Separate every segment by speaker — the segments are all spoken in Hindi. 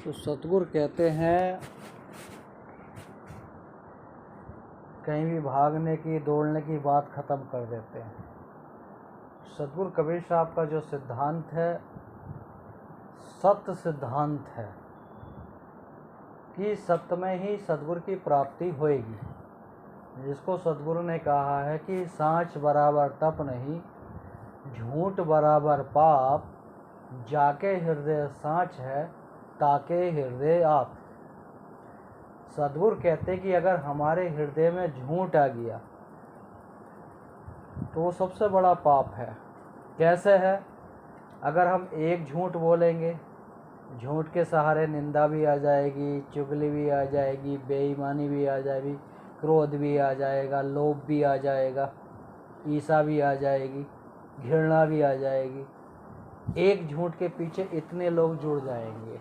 Speaker 1: तो सतगुरु कहते हैं कहीं भी भागने की दौड़ने की बात ख़त्म कर देते हैं। सतगुरु कबीर साहब का जो सिद्धांत है सत्य सिद्धांत है कि सत्य में ही सतगुरु की प्राप्ति होएगी। जिसको सतगुरु ने कहा है कि सांच बराबर तप नहीं, झूठ बराबर पाप, जाके हृदय सांच है ताके हृदय आप। सतगुरु कहते कि अगर हमारे हृदय में झूठ आ गया तो वो सबसे बड़ा पाप है। कैसे है? अगर हम एक झूठ बोलेंगे, झूठ के सहारे निंदा भी आ जाएगी, चुगली भी आ जाएगी, बेईमानी भी आ जाएगी, क्रोध भी आ जाएगा, लोभ भी आ जाएगा, ईर्ष्या भी आ जाएगी, घृणा भी आ जाएगी। एक झूठ के पीछे इतने लोग जुड़ जाएंगे।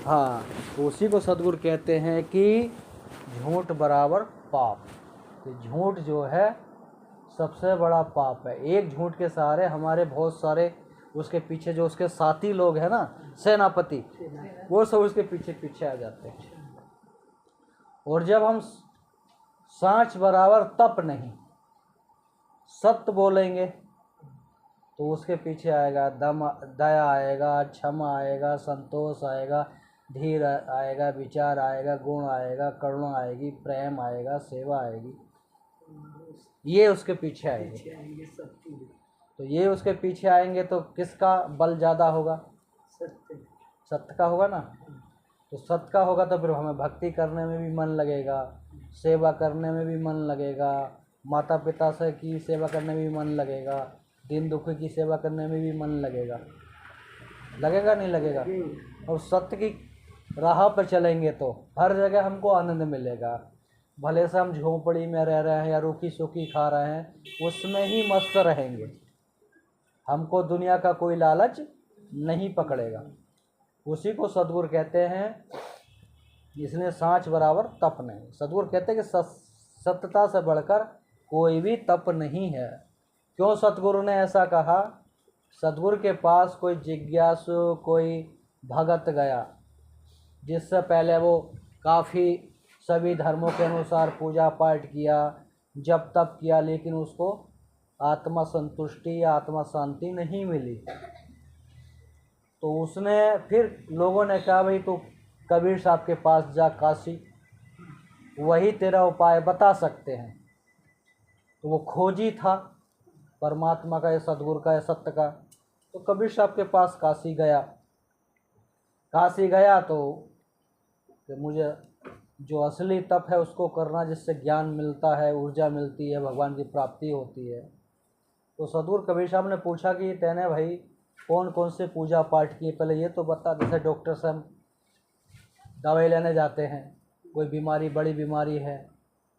Speaker 1: हाँ, उसी को सतगुरु कहते हैं कि झूठ बराबर पाप। तो झूठ जो है सबसे बड़ा पाप है। एक झूठ के सहारे हमारे बहुत सारे उसके पीछे जो उसके साथी लोग हैं ना, सेनापति, वो सब उसके पीछे पीछे आ जाते हैं। और जब हम सांच बराबर तप नहीं, सत्य बोलेंगे तो उसके पीछे आएगा दया आएगा, क्षमा आएगा, संतोष आएगा, धीर आएगा, विचार आएगा, गुण आएगा, करुणा आएगी, प्रेम आएगा, सेवा आएगी। ये उसके पीछे आएंगे। तो ये उसके पीछे आएंगे तो किसका बल ज़्यादा होगा? सत्य का होगा ना। तो सत्य का होगा तो फिर हमें भक्ति करने में भी मन लगेगा, सेवा करने में भी मन लगेगा, माता पिता से की सेवा करने में भी मन लगेगा, दीन दुखी की सेवा करने में भी मन लगेगा। लगेगा नहीं लगेगा? और सत्य की राह पर चलेंगे तो हर जगह हमको आनंद मिलेगा। भले से हम झोंपड़ी में रह रहे हैं या रूखी सूखी खा रहे हैं, उसमें ही मस्त रहेंगे। हमको दुनिया का कोई लालच नहीं पकड़ेगा। उसी को सतगुरु कहते हैं, इसलिए सांच बराबर तप नहीं। सतगुरु कहते हैं कि सत्यता से बढ़कर कोई भी तप नहीं है। क्यों सतगुरु ने ऐसा कहा? सतगुरु के पास कोई जिज्ञासु, कोई भगत गया, जिससे पहले वो काफ़ी सभी धर्मों के अनुसार पूजा पाठ किया, जप तप किया, लेकिन उसको आत्मा संतुष्टि या आत्मा शांति नहीं मिली। तो उसने फिर लोगों ने कहा भाई तू कबीर साहब के पास जा, काशी, वही तेरा उपाय बता सकते हैं। तो वो खोजी था परमात्मा का, या सतगुरु का, या सत्य का। तो कबीर साहब के पास काशी गया। काशी गया तो कि मुझे जो असली तप है उसको करना, जिससे ज्ञान मिलता है, ऊर्जा मिलती है, भगवान की प्राप्ति होती है। तो सतगुरु कबीर साहब ने पूछा कि तेने भाई कौन कौन से पूजा पाठ किए, पहले ये तो बता। जैसे डॉक्टर से हम दवाई लेने जाते हैं, कोई बीमारी, बड़ी बीमारी है,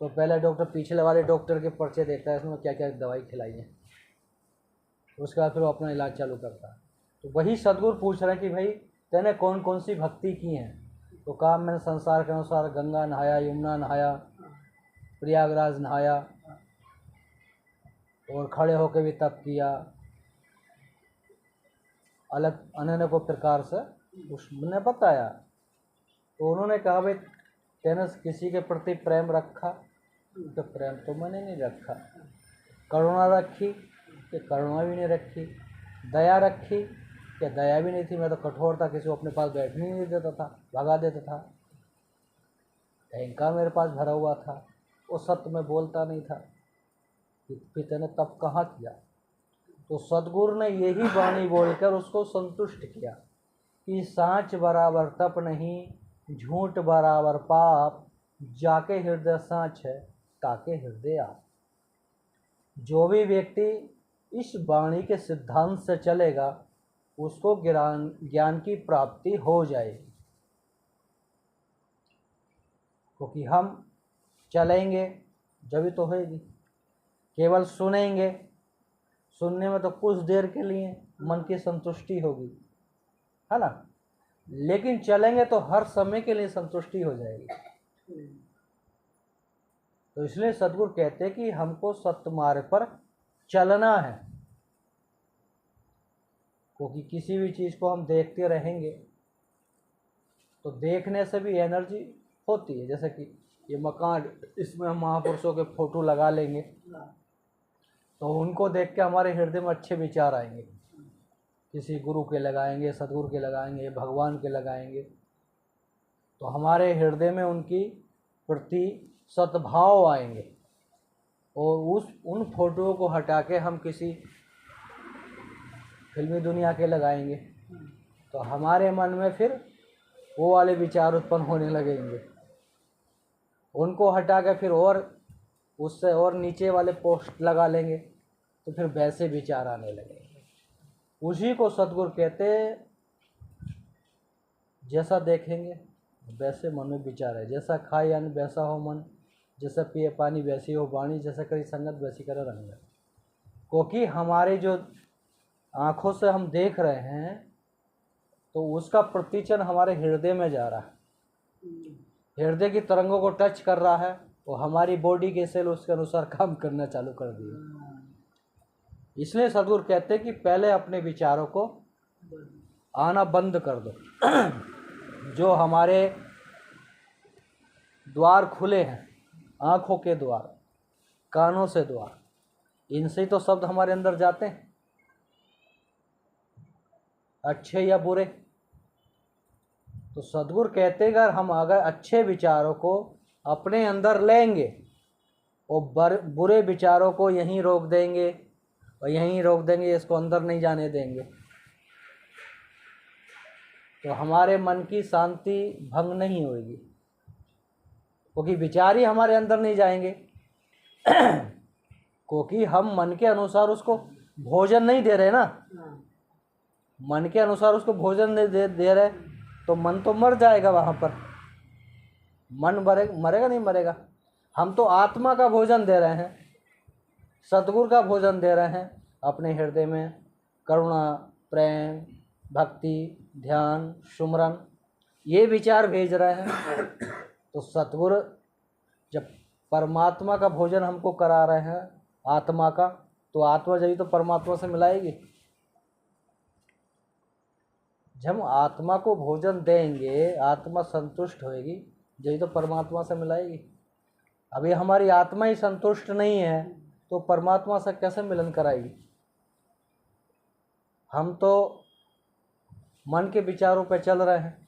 Speaker 1: तो पहले डॉक्टर पिछले वाले डॉक्टर के पर्चे देता है, इसमें क्या क्या दवाई खिलाई है, उसके बाद फिर वो अपना इलाज चालू करता है। तो वही सतगुरु पूछ रहे हैं कि भाई तेने कौन कौन सी भक्ति की हैं। तो कहा मैंने संसार के अनुसार गंगा नहाया, यमुना नहाया, प्रयागराज नहाया, और खड़े होकर भी तप किया, अलग अन्य को प्रकार से उसने बताया। तो उन्होंने कहा भाई तेने किसी के प्रति प्रेम रखा? तो प्रेम तो मैंने नहीं रखा। करुणा रखी? कि करुणा भी नहीं रखी। दया रखी? कि दया भी नहीं थी, मैं तो कठोर था, किसी को अपने पास बैठने नहीं देता था, भगा देता था। अहंकार मेरे पास भरा हुआ था, वो सत्य में बोलता नहीं था। फिर तेने तप कहाँ किया? तो सतगुरु ने यही वाणी बोलकर उसको संतुष्ट किया कि सांच बराबर तप नहीं, झूठ बराबर पाप, जाके हृदय सांच है ताके हृदय आप। जो भी व्यक्ति इस वाणी के सिद्धांत से चलेगा उसको ज्ञान की प्राप्ति हो जाएगी। क्योंकि हम चलेंगे जब तो होएगी। केवल सुनेंगे, सुनने में तो कुछ देर के लिए मन की संतुष्टि होगी, है ना, लेकिन चलेंगे तो हर समय के लिए संतुष्टि हो जाएगी। तो इसलिए सतगुरु कहते हैं कि हमको सत्य मार्ग पर चलना है। क्योंकि किसी भी चीज़ को हम देखते रहेंगे तो देखने से भी एनर्जी होती है। जैसे कि ये मकान, इसमें हम महापुरुषों के फोटो लगा लेंगे तो उनको देख के हमारे हृदय में अच्छे विचार आएंगे। किसी गुरु के लगाएंगे, सदगुरु के लगाएंगे, भगवान के लगाएंगे, तो हमारे हृदय में उनकी प्रति सद्भाव आएंगे। और उन फोटोओं को हटा के हम किसी फिल्मी दुनिया के लगाएंगे तो हमारे मन में फिर वो वाले विचार उत्पन्न होने लगेंगे। उनको हटा के फिर और उससे और नीचे वाले पोस्ट लगा लेंगे तो फिर वैसे विचार आने लगेंगे। उसी को सद्गुरु कहते, जैसा देखेंगे वैसे मन में विचार है। जैसा खाए अन्न वैसा हो मन, जैसा पिए पानी वैसी हो वाणी, जैसा करी संगत वैसी करे रंग। क्योंकि हमारे जो आँखों से हम देख रहे हैं तो उसका प्रतिचन हमारे हृदय में जा रहा है, हृदय की तरंगों को टच कर रहा है, वो हमारी बॉडी के सेल उसके अनुसार काम करना चालू कर दिए। इसलिए सद्गुरु कहते हैं कि पहले अपने विचारों को आना बंद कर दो। जो हमारे द्वार खुले हैं, आँखों के द्वार, कानों से द्वार, इनसे ही तो शब्द हमारे अंदर जाते हैं, अच्छे या बुरे। तो सद्गुरु कहते हैं अगर अच्छे विचारों को अपने अंदर लेंगे और बुरे विचारों को यहीं रोक देंगे और यहीं रोक देंगे, इसको अंदर नहीं जाने देंगे, तो हमारे मन की शांति भंग नहीं होगी। क्योंकि विचार ही हमारे अंदर नहीं जाएंगे क्योंकि हम मन के अनुसार उसको भोजन नहीं दे रहे ना। मन के अनुसार उसको भोजन नहीं दे रहे तो मन तो मर जाएगा। वहाँ पर मन मरेगा नहीं मरेगा। हम तो आत्मा का भोजन दे रहे हैं, सद्गुरु का भोजन दे रहे हैं। अपने हृदय में करुणा, प्रेम, भक्ति, ध्यान, सुमरन, ये विचार भेज रहे हैं। तो सद्गुरु जब परमात्मा का भोजन हमको करा रहे हैं, आत्मा का, तो आत्मा जब तो परमात्मा से मिलाएगी। जब आत्मा को भोजन देंगे, आत्मा संतुष्ट होएगी, जब तो परमात्मा से मिलाएगी। अभी हमारी आत्मा ही संतुष्ट नहीं है तो परमात्मा से कैसे मिलन कराएगी। हम तो मन के विचारों पे चल रहे हैं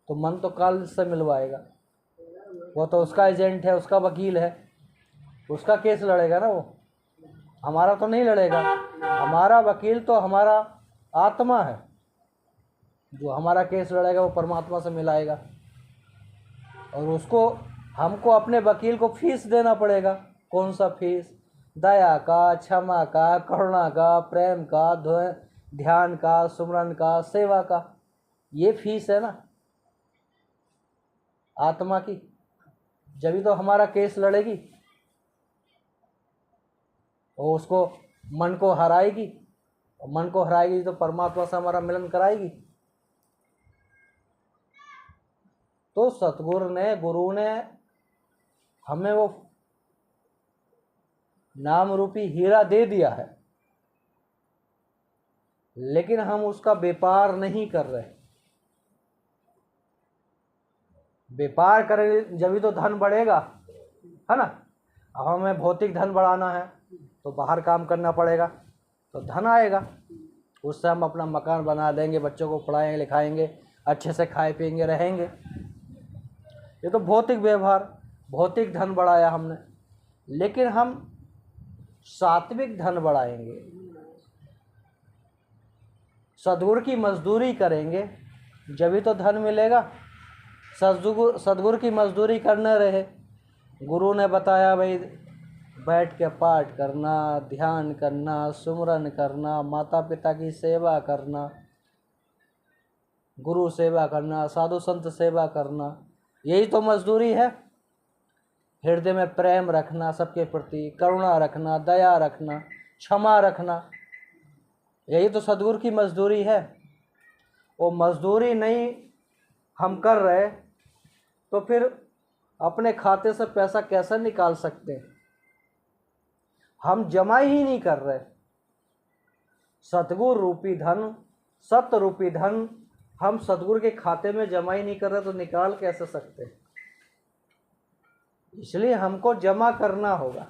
Speaker 1: तो मन तो काल से मिलवाएगा। वो तो उसका एजेंट है, उसका वकील है, उसका केस लड़ेगा ना। वो हमारा तो नहीं लड़ेगा। हमारा वकील तो हमारा आत्मा है, जो हमारा केस लड़ेगा वो परमात्मा से मिलाएगा। और उसको हमको अपने वकील को फीस देना पड़ेगा। कौन सा फीस? दया का, क्षमा का, करुणा का, प्रेम का, ध्यान का, सुमरन का, सेवा का, ये फीस है ना आत्मा की। जब तो हमारा केस लड़ेगी, वो उसको मन को हराएगी, और मन को हराएगी तो परमात्मा से हमारा मिलन कराएगी। तो सतगुरु ने, गुरु ने हमें वो नाम रूपी हीरा दे दिया है, लेकिन हम उसका व्यापार नहीं कर रहे। व्यापार करें जब तो धन बढ़ेगा, है ना। अब हमें भौतिक धन बढ़ाना है तो बाहर काम करना पड़ेगा, तो धन आएगा, उससे हम अपना मकान बना देंगे, बच्चों को पढ़ाएंगे लिखाएंगे, अच्छे से खाए पिएंगे रहेंगे। ये तो भौतिक व्यवहार, भौतिक धन बढ़ाया हमने। लेकिन हम सात्विक धन बढ़ाएंगे, सद्गुरु की मजदूरी करेंगे, जब तो धन मिलेगा। सद्गुरु की मजदूरी करने रहे। गुरु ने बताया भाई बैठ के पाठ करना, ध्यान करना, सुमरन करना, माता पिता की सेवा करना, गुरु सेवा करना, साधु संत सेवा करना, यही तो मजदूरी है। हृदय में प्रेम रखना, सबके प्रति करुणा रखना, दया रखना, क्षमा रखना, यही तो सद्गुरु की मजदूरी है। वो मजदूरी नहीं हम कर रहे तो फिर अपने खाते से पैसा कैसे निकाल सकते हैं? हम जमा ही नहीं कर रहे। सतगुरु रूपी धन, सत रूपी धन हम सदगुरु के खाते में जमा ही नहीं कर रहे तो निकाल कैसे सकते? इसलिए हमको जमा करना होगा।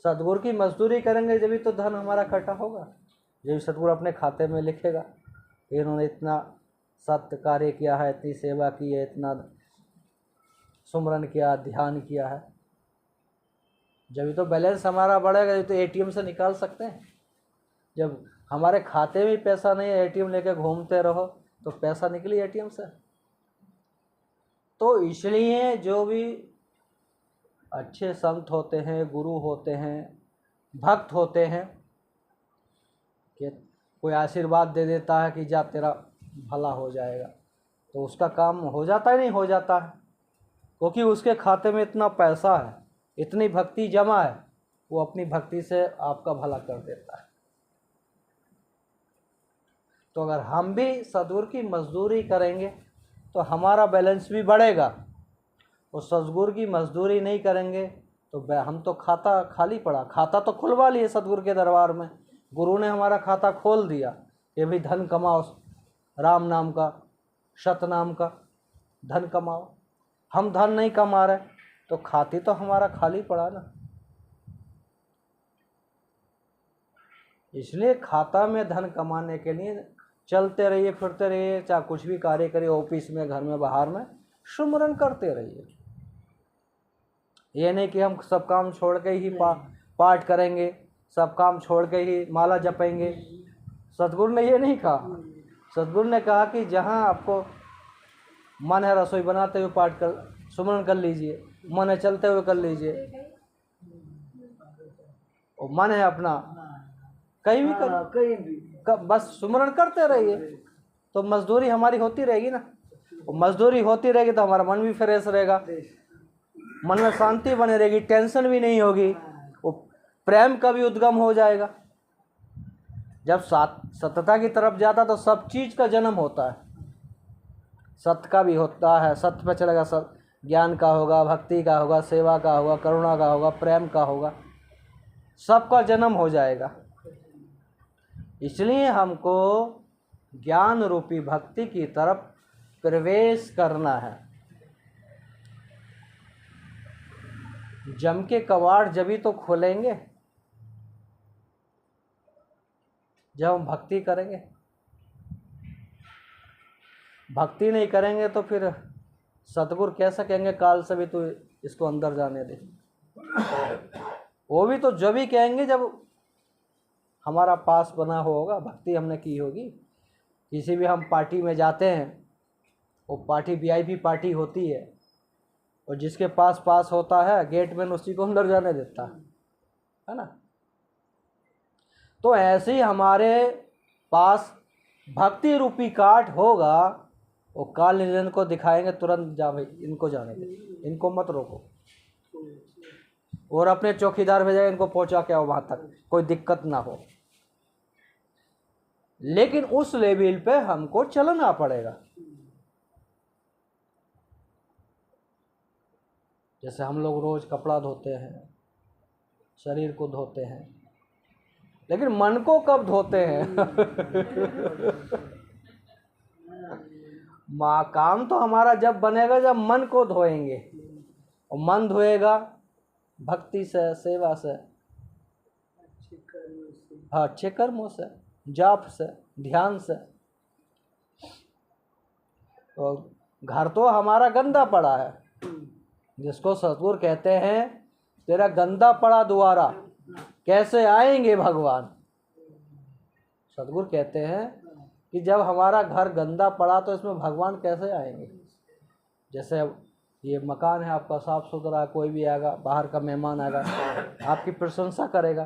Speaker 1: सदगुरु की मजदूरी करेंगे जब तो धन हमारा इकट्ठा होगा, जब सदगुरु अपने खाते में लिखेगा इन्होंने इतना सत्य कार्य किया है, इतनी सेवा की है, इतना सुमरन किया, ध्यान किया है, जब तो बैलेंस हमारा बढ़ेगा, जब तो एटीएम से निकाल सकते हैं। जब हमारे खाते में पैसा नहीं है, एटीएम लेके घूमते रहो तो पैसा निकली एटीएम से। तो इसलिए जो भी अच्छे संत होते हैं, गुरु होते हैं, भक्त होते हैं, कि कोई आशीर्वाद दे देता है कि जा तेरा भला हो जाएगा, तो उसका काम हो जाता है, नहीं हो जाता है, क्योंकि उसके खाते में इतना पैसा है, इतनी भक्ति जमा है, वो अपनी भक्ति से आपका भला कर देता है। तो अगर हम भी सदगुरु की मजदूरी करेंगे तो हमारा बैलेंस भी बढ़ेगा, और सदगुरु की मजदूरी नहीं करेंगे तो हम तो खाता खाली पड़ा। खाता तो खुलवा लिए सदगुरु के दरबार में, गुरु ने हमारा खाता खोल दिया कि भाई धन कमाओ, राम नाम का, सतनाम का धन कमाओ। हम धन नहीं कमा रहे तो खाते तो हमारा खाली पड़ा ना। इसलिए खाता में धन कमाने के लिए चलते रहिए, फिरते रहिए, चाहे कुछ भी कार्य करिए, ऑफिस में, घर में, बाहर में, सुमरन करते रहिए। ये नहीं कि हम सब काम छोड़ के ही पाठ करेंगे, सब काम छोड़ के ही माला जपेंगे। सदगुरु ने ये नहीं कहा। सदगुरु ने कहा कि जहाँ आपको मन है रसोई बनाते हुए पाठ कर, सुमरन कर लीजिए, मन है चलते हुए कर लीजिए, और मन है अपना कहीं भी कर, बस सुमरन करते रहिए, तो मजदूरी हमारी होती रहेगी ना। और मजदूरी होती रहेगी तो हमारा मन भी फ्रेश रहेगा, मन में शांति बनी रहेगी, टेंशन भी नहीं होगी, वो प्रेम का भी उद्गम हो जाएगा। जब सत्यता की तरफ जाता तो सब चीज़ का जन्म होता है। सत्य का भी होता है, सत्य पे चलेगा, सत्य ज्ञान का होगा, भक्ति का होगा, सेवा का होगा, करुणा का होगा, प्रेम का होगा, सबका जन्म हो जाएगा। इसलिए हमको ज्ञान रूपी भक्ति की तरफ प्रवेश करना है। जम के कवाड़ जभी तो खोलेंगे जब हम भक्ति करेंगे। भक्ति नहीं करेंगे तो फिर सतगुरु कैसे कहेंगे काल से भी तो इसको अंदर जाने दे। वो भी तो जब ही कहेंगे जब हमारा पास बना होगा, भक्ति हमने की होगी। किसी भी हम पार्टी में जाते हैं, वो पार्टी वीआईपी पार्टी होती है, और जिसके पास होता है गेट मैन उसी को अंदर जाने देता है ना। तो ऐसे ही हमारे पास भक्ति रूपी कार्ड होगा, वो काल निरंजन को दिखाएंगे, तुरंत जा भाई इनको जाने दे, इनको मत रोको, और अपने चौकीदार भेजेगा इनको पहुंचा के आओ वहाँ तक, कोई दिक्कत ना हो। लेकिन उस लेवल पे हमको चलना पड़ेगा। जैसे हम लोग रोज कपड़ा धोते हैं, शरीर को धोते हैं, लेकिन मन को कब धोते हैं? काम तो हमारा जब बनेगा जब मन को धोएंगे, और मन धोएगा भक्ति से, सेवा से, हाँ अच्छे कर्मों से, जाप से, ध्यान से। तो घर तो हमारा गंदा पड़ा है, जिसको सतगुरु कहते हैं तेरा गंदा पड़ा द्वारा कैसे आएंगे भगवान। सतगुरु कहते हैं कि जब हमारा घर गंदा पड़ा तो इसमें भगवान कैसे आएंगे। जैसे ये मकान है आपका, साफ सुथरा है, कोई भी आएगा, बाहर का मेहमान आएगा, आपकी प्रशंसा करेगा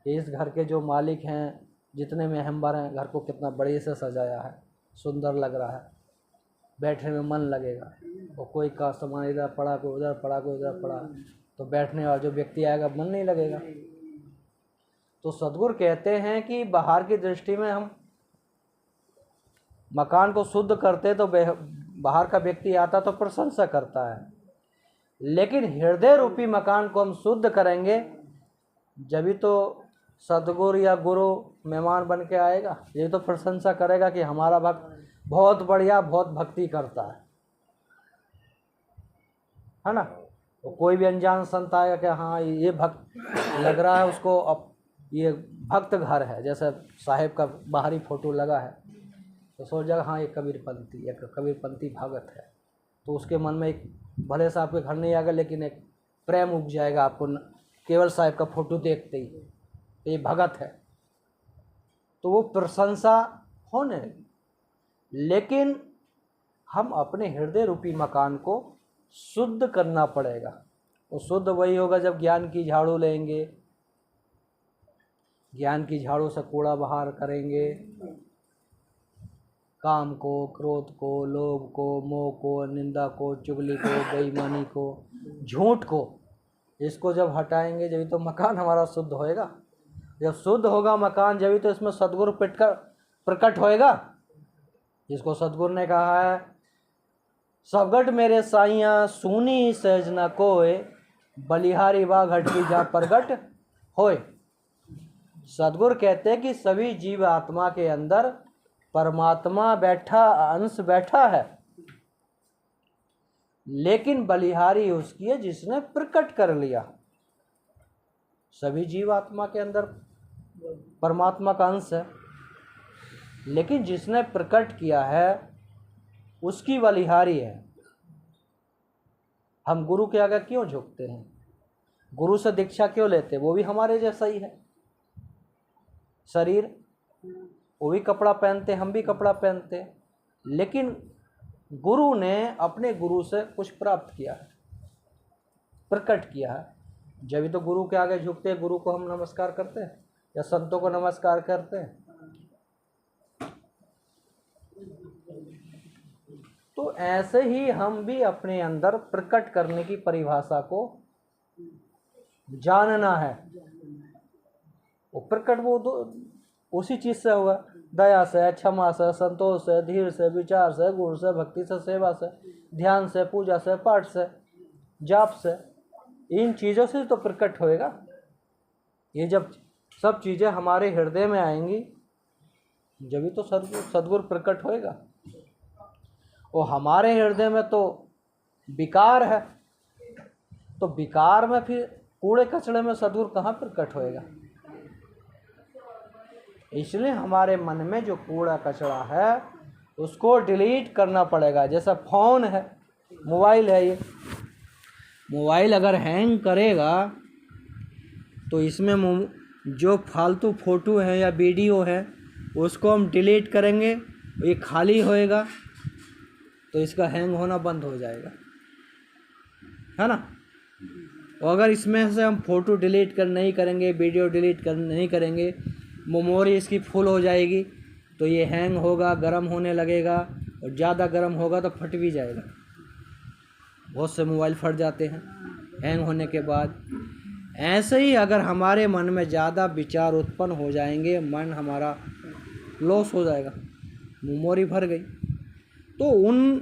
Speaker 1: कि इस घर के जो मालिक हैं, जितने मेहमान हैं, घर को कितना बढ़िया से सजाया है, सुंदर लग रहा है, बैठने में मन लगेगा। और कोई का सामान इधर पड़ा, कोई उधर पड़ा, कोई उधर पड़ा, तो बैठने वाला जो व्यक्ति आएगा मन नहीं लगेगा। तो सद्गुरु कहते हैं कि बाहर की दृष्टि में हम मकान को शुद्ध करते तो बाहर का व्यक्ति आता तो प्रशंसा करता है, लेकिन हृदय रूपी मकान को हम शुद्ध करेंगे जब तो सतगुरु या गुरु मेहमान बन के आएगा, ये तो प्रशंसा करेगा कि हमारा भक्त बहुत बढ़िया, बहुत भक्ति करता है ना। तो कोई भी अनजान संत आएगा कि हाँ ये भक्त लग रहा है उसको, अब ये भक्त घर है, जैसे साहेब का बाहरी फोटो लगा है तो सोच जाएगा हाँ ये कबीरपंथी या कबीरपंथी भगत है। तो उसके मन में एक, भले से आपके घर नहीं आएगा लेकिन एक प्रेम उग जाएगा आपको केवल साहेब का फोटो देखते ही, तो ये भगत है, तो वो प्रशंसा होने लगी। लेकिन हम अपने हृदय रूपी मकान को शुद्ध करना पड़ेगा। वो शुद्ध वही होगा जब ज्ञान की झाड़ू लेंगे, ज्ञान की झाड़ू से कूड़ा बाहर करेंगे, काम को, क्रोध को, लोभ को, मोह को, निंदा को, चुगली को, बेईमानी को, झूठ को, इसको जब हटाएंगे जब तो मकान हमारा शुद्ध होएगा। जब शुद्ध होगा मकान जब तो इसमें सद्गुरु प्रकट होएगा। जिसको सद्गुरु ने कहा है, सबगट मेरे साइया सूनी सहज न कोय, बलिहारी वा घट की जा प्रगट होए। सद्गुरु कहते हैं कि सभी जीव आत्मा के अंदर परमात्मा बैठा, अंश बैठा है, लेकिन बलिहारी उसकी है जिसने प्रकट कर लिया। सभी जीव आत्मा के अंदर परमात्मा का अंश है, लेकिन जिसने प्रकट किया है उसकी बलिहारी है। हम गुरु के आगे क्यों झुकते हैं, गुरु से दीक्षा क्यों लेते हैं? वो भी हमारे जैसा ही है शरीर, वो भी कपड़ा पहनते, हम भी कपड़ा पहनते, लेकिन गुरु ने अपने गुरु से कुछ प्राप्त किया है, प्रकट किया है। जब भी तो गुरु के आगे झुकते हैं, गुरु को हम नमस्कार करते हैं या संतों को नमस्कार करते हैं। तो ऐसे ही हम भी अपने अंदर प्रकट करने की परिभाषा को जानना है। वो प्रकट वो उसी चीज से होगा, दया से, क्षमा से, संतोष से, धीर से, विचार से, गुण से, भक्ति से, सेवा से, ध्यान से, पूजा से, पाठ से, जाप से, इन चीज़ों से तो प्रकट होएगा। ये जब सब चीज़ें हमारे हृदय में आएंगी जब ही तो सद्गुरु प्रकट होएगा। और हमारे हृदय में तो विकार है, तो विकार में फिर कूड़े कचड़े में सद्गुरु कहाँ प्रकट होएगा? इसलिए हमारे मन में जो कूड़ा कचड़ा है उसको डिलीट करना पड़ेगा। जैसा फ़ोन है, मोबाइल है, ये मोबाइल अगर हैंग करेगा तो इसमें जो फालतू फ़ोटो है या वीडियो है उसको हम डिलीट करेंगे, ये खाली होएगा तो इसका हैंग होना बंद हो जाएगा, है ना। और अगर इसमें से हम फ़ोटो डिलीट नहीं करेंगे, वीडियो डिलीट नहीं करेंगे, मेमोरी इसकी फुल हो जाएगी तो ये हैंग होगा, गर्म होने लगेगा, और ज़्यादा गर्म होगा तो फट भी जाएगा। बहुत से मोबाइल फट जाते हैं हैंग होने के बाद। ऐसे ही अगर हमारे मन में ज़्यादा विचार उत्पन्न हो जाएंगे, मन हमारा लॉस हो जाएगा, मेमोरी भर गई, तो उन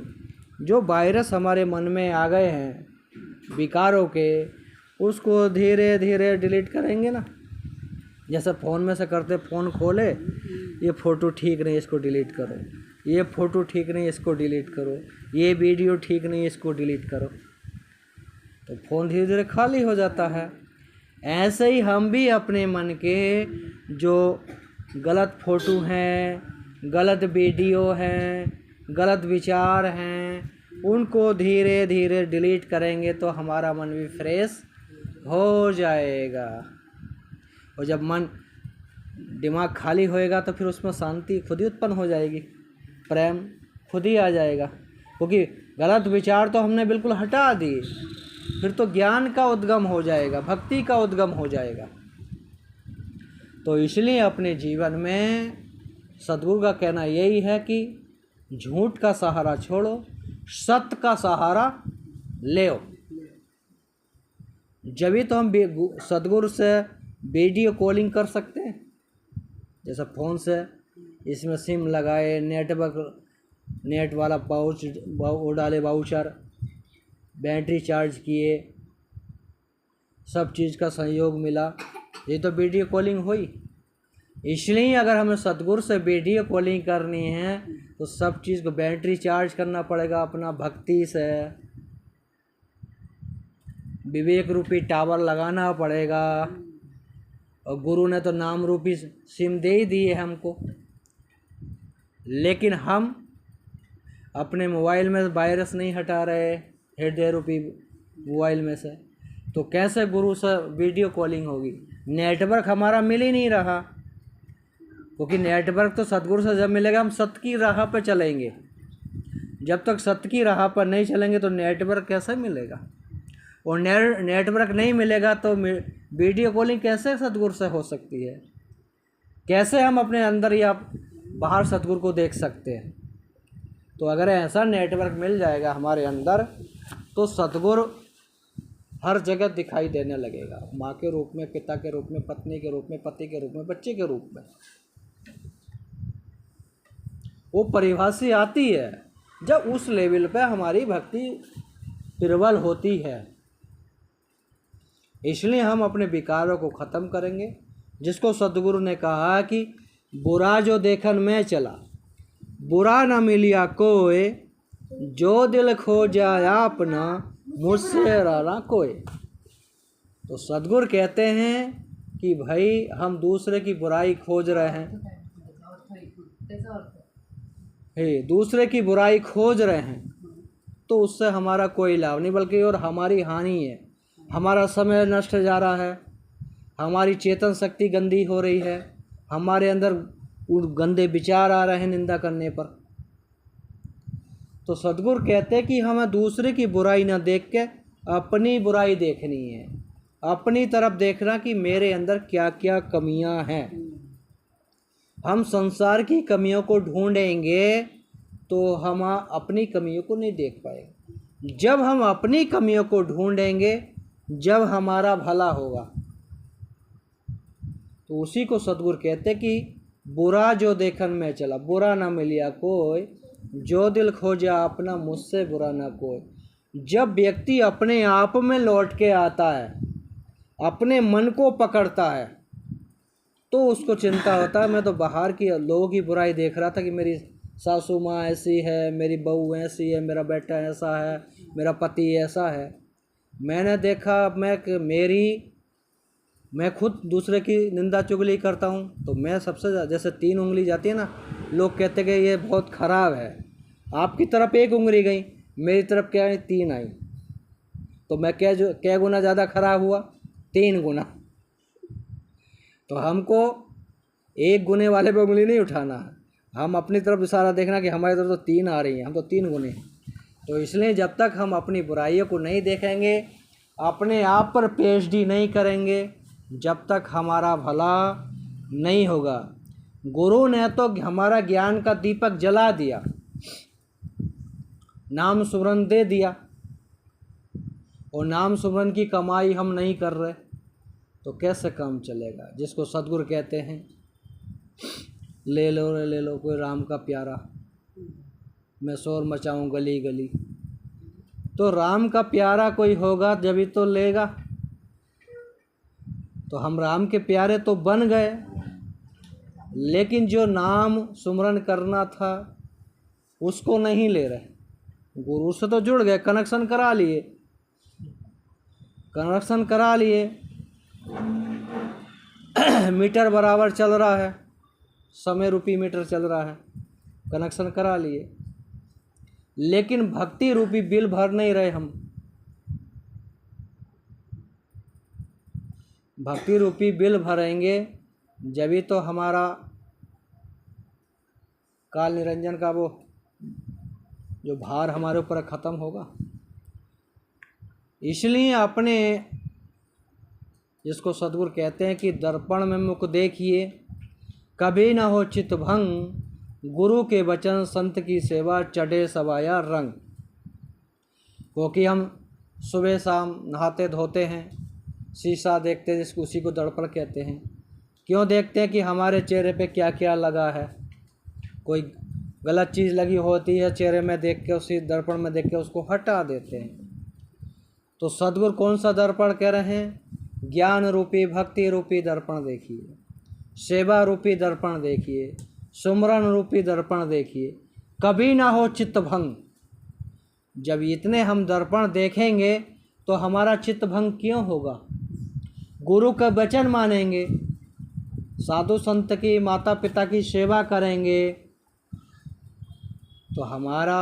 Speaker 1: जो वायरस हमारे मन में आ गए हैं विकारों के, उसको धीरे धीरे डिलीट करेंगे ना। जैसे फ़ोन में से करते, फ़ोन खोले, ये फ़ोटो ठीक नहीं इसको डिलीट करो, ये फ़ोटो ठीक नहीं इसको डिलीट करो, ये वीडियो ठीक नहीं इसको डिलीट करो, तो फ़ोन धीरे धीरे खाली हो जाता है। ऐसे ही हम भी अपने मन के जो गलत फ़ोटो हैं, गलत वीडियो हैं, गलत विचार हैं, उनको धीरे धीरे डिलीट करेंगे तो हमारा मन भी फ्रेश हो जाएगा। और जब मन दिमाग खाली होएगा तो फिर उसमें शांति खुद ही उत्पन्न हो जाएगी, प्रेम खुद ही आ जाएगा, क्योंकि गलत विचार तो हमने बिल्कुल हटा दिए। फिर तो ज्ञान का उद्गम हो जाएगा, भक्ति का उद्गम हो जाएगा। तो इसलिए अपने जीवन में सद्गुरु का कहना यही है कि झूठ का सहारा छोड़ो, सत्य का सहारा ले। जब भी तो हम सद्गुरु से वीडियो कॉलिंग कर सकते हैं, जैसा फ़ोन से इसमें सिम लगाए, नेट वाला पाउच वो डाले, वाउचर, बैटरी चार्ज किए, सब चीज़ का सहयोग मिला, ये तो वीडियो कॉलिंग हुई। इसलिए अगर हमें सतगुरु से वीडियो कॉलिंग करनी है तो सब चीज़ को बैटरी चार्ज करना पड़ेगा अपना भक्ति से, विवेक रूपी टावर लगाना पड़ेगा। और गुरु ने तो नाम रूपी सिम दे ही दी है हमको, लेकिन हम अपने मोबाइल में वायरस नहीं हटा रहे हृदय रूपी मोबाइल में से, तो कैसे गुरु से वीडियो कॉलिंग होगी? नेटवर्क हमारा मिल ही नहीं रहा, क्योंकि नेटवर्क तो सतगुरु से जब मिलेगा हम सत्य की राह पर चलेंगे। जब तक सत्य की राह पर नहीं चलेंगे तो नेटवर्क कैसे मिलेगा? और नेटवर्क नहीं मिलेगा तो वीडियो कॉलिंग कैसे सतगुरु से हो सकती है? कैसे हम अपने अंदर या बाहर सतगुरु को देख सकते हैं? तो अगर ऐसा नेटवर्क मिल जाएगा हमारे अंदर तो सतगुरु हर जगह दिखाई देने लगेगा, माँ के रूप में, पिता के रूप में, पत्नी के रूप में, पति के रूप में, बच्चे के रूप में। वो परिभाषा आती है जब उस लेवल पे हमारी भक्ति प्रबल होती है। इसलिए हम अपने विकारों को ख़त्म करेंगे, जिसको सतगुरु ने कहा कि बुरा जो देखन में चला, बुरा न मिलिया कोई, जो दिल खो जाए अपना, मुझसे राना कोई। तो सतगुरु कहते हैं कि भाई हम दूसरे की बुराई खोज रहे हैं, दूसरे की बुराई खोज रहे हैं, तो उससे हमारा कोई लाभ नहीं बल्कि और हमारी हानि है। हमारा समय नष्ट जा रहा है, हमारी चेतन शक्ति गंदी हो रही है, हमारे अंदर गंदे विचार आ रहे हैं निंदा करने पर। तो सतगुरु कहते हैं कि हमें दूसरे की बुराई ना देख के अपनी बुराई देखनी है, अपनी तरफ देखना कि मेरे अंदर क्या क्या कमियां हैं। हम संसार की कमियों को ढूंढेंगे तो हम अपनी कमियों को नहीं देख पाएंगे। जब हम अपनी कमियों को ढूंढेंगे, जब हमारा भला होगा, तो उसी को सतगुरु कहते कि बुरा जो देखन में चला, बुरा ना मिलिया कोई, जो दिल खोजा अपना, मुझसे बुरा ना कोई। जब व्यक्ति अपने आप में लौट के आता है, अपने मन को पकड़ता है, तो उसको चिंता होता है मैं तो बाहर की लोगों की बुराई देख रहा था कि मेरी सासू माँ ऐसी है, मेरी बहू ऐसी है, मेरा बेटा ऐसा है, मेरा पति ऐसा है। मैंने देखा मैं खुद दूसरे की निंदा चुगली करता हूँ, तो मैं सबसे ज़्यादा, जैसे 3 उंगली जाती है ना, लोग कहते कि ये बहुत ख़राब है। आपकी तरफ 1 उंगली गई, मेरी तरफ क्या है 3 आई, तो मैं क्या गुना ज़्यादा ख़राब हुआ? 3 गुना। तो हमको 1 गुने वाले पे उंगली नहीं उठाना है, हम अपनी तरफ इशारा देखना कि हमारी तरफ तो 3 आ रही हैं, हम तो 3 गुने हैं। तो इसलिए जब तक हम अपनी बुराइयों को नहीं देखेंगे, अपने आप पर पीएचडी नहीं करेंगे, जब तक हमारा भला नहीं होगा। गुरु ने तो हमारा ज्ञान का दीपक जला दिया, नाम सुमरन दे दिया, और नाम सुमरन की कमाई हम नहीं कर रहे तो कैसे काम चलेगा? जिसको सतगुरु कहते हैं ले लो रे ले लो कोई राम का प्यारा, मैं शोर मचाऊं गली गली। तो राम का प्यारा कोई होगा जब ही तो लेगा। तो हम राम के प्यारे तो बन गए, लेकिन जो नाम सुमरन करना था उसको नहीं ले रहे। गुरु से तो जुड़ गए, कनेक्शन करा लिए, मीटर बराबर चल रहा है, समय रूपी मीटर चल रहा है, कनेक्शन करा लिए, लेकिन भक्ति रूपी बिल भर नहीं रहे हम। भक्ति रूपी बिल भरेंगे जब ही तो हमारा काल निरंजन का वो जो भार हमारे ऊपर ख़त्म होगा। इसलिए अपने, जिसको सतगुरु कहते हैं कि दर्पण में मुख देखिए, कभी ना हो चित भंग, गुरु के वचन संत की सेवा, चढ़े सवाया रंग। क्योंकि हम सुबह शाम नहाते धोते हैं, शीशा देखते हैं, जिसको उसी को दर्पण कहते हैं। क्यों देखते हैं? कि हमारे चेहरे पे क्या क्या लगा है। कोई गलत चीज़ लगी होती है चेहरे में देख के, उसी दर्पण में देख के उसको हटा देते हैं। तो सद्गुरु कौन सा दर्पण कह रहे हैं? ज्ञान रूपी भक्ति रूपी दर्पण देखिए। सेवा रूपी दर्पण देखिए, सुमरन रूपी दर्पण देखिए, कभी ना हो चित्त भंग। जब इतने हम दर्पण देखेंगे तो हमारा चित्त भंग क्यों होगा? गुरु का वचन मानेंगे, साधु संत की, माता पिता की सेवा करेंगे तो हमारा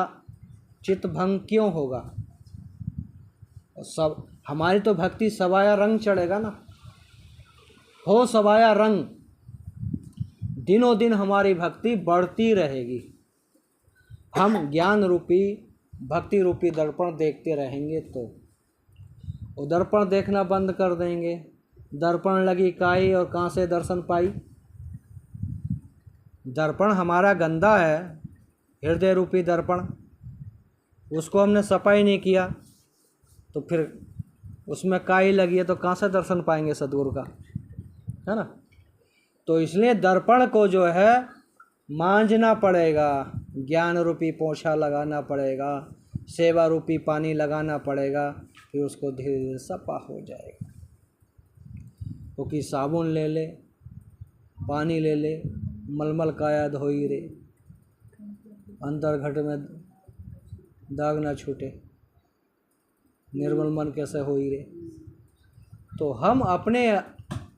Speaker 1: चित्त भंग क्यों होगा? और सब हमारी तो भक्ति सवाया रंग चढ़ेगा ना, हो सवाया रंग। दिनों दिन हमारी भक्ति बढ़ती रहेगी। हम ज्ञान रूपी, भक्ति रूपी दर्पण देखते रहेंगे तो। वो दर्पण देखना बंद कर देंगे, दर्पण लगी काई और कहाँ से दर्शन पाई। दर्पण हमारा गंदा है, हृदय रूपी दर्पण, उसको हमने सफाई नहीं किया तो फिर उसमें काई लगी है तो कहाँ से दर्शन पाएंगे सद्गुरु का, है ना। तो इसलिए दर्पण को जो है मांझना पड़ेगा, ज्ञान रूपी पोछा लगाना पड़ेगा, सेवा रूपी पानी लगाना पड़ेगा, फिर उसको धीरे धीरे सफा हो जाएगा। क्योंकि साबुन ले ले, पानी ले ले, मलमल काया धोई रे, अंतर घट में दाग ना छूटे, निर्मल मन कैसे होई रे। तो हम अपने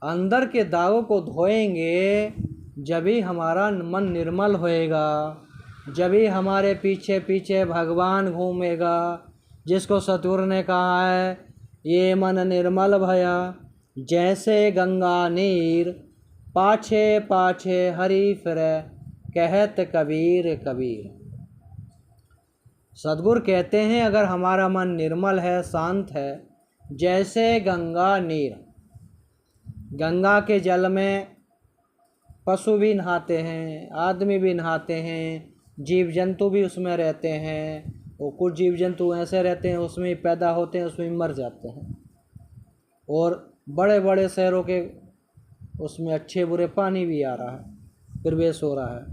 Speaker 1: अंदर के दागों को धोएंगे जब ही हमारा मन निर्मल होएगा, जब ही हमारे पीछे पीछे भगवान घूमेगा। जिसको सतगुरु ने कहा है, ये मन निर्मल भया जैसे गंगा नीर, पाछे पाछे हरि फिरै कहत कबीर कबीर। सद्गुरु कहते हैं अगर हमारा मन निर्मल है, शांत है, जैसे गंगा नीर, गंगा के जल में पशु भी नहाते हैं, आदमी भी नहाते हैं, जीव जंतु भी उसमें रहते हैं। और कुछ जीव जंतु ऐसे रहते हैं उसमें पैदा होते हैं, उसमें मर जाते हैं। और बड़े बड़े शहरों के उसमें अच्छे बुरे पानी भी आ रहा है, प्रवेश हो रहा है,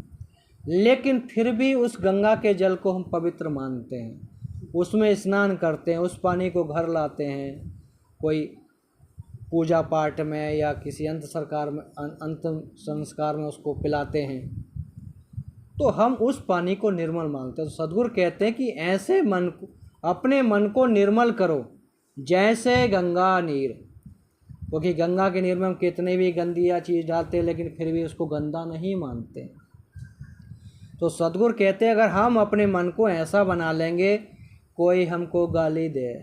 Speaker 1: लेकिन फिर भी उस गंगा के जल को हम पवित्र मानते हैं, उसमें स्नान करते हैं, उस पानी को घर लाते हैं, कोई पूजा पाठ में या किसी अंतिम संस्कार में उसको पिलाते हैं, तो हम उस पानी को निर्मल मानते हैं। तो सद्गुरु कहते हैं कि ऐसे मन को, अपने मन को निर्मल करो जैसे गंगा नीर। क्योंकि गंगा के नीर में हम कितने भी गंदिया चीज़ डालते हैं लेकिन फिर भी उसको गंदा नहीं मानते। तो सद्गुरु कहते हैं अगर हम अपने मन को ऐसा बना लेंगे, कोई हमको गाली दे,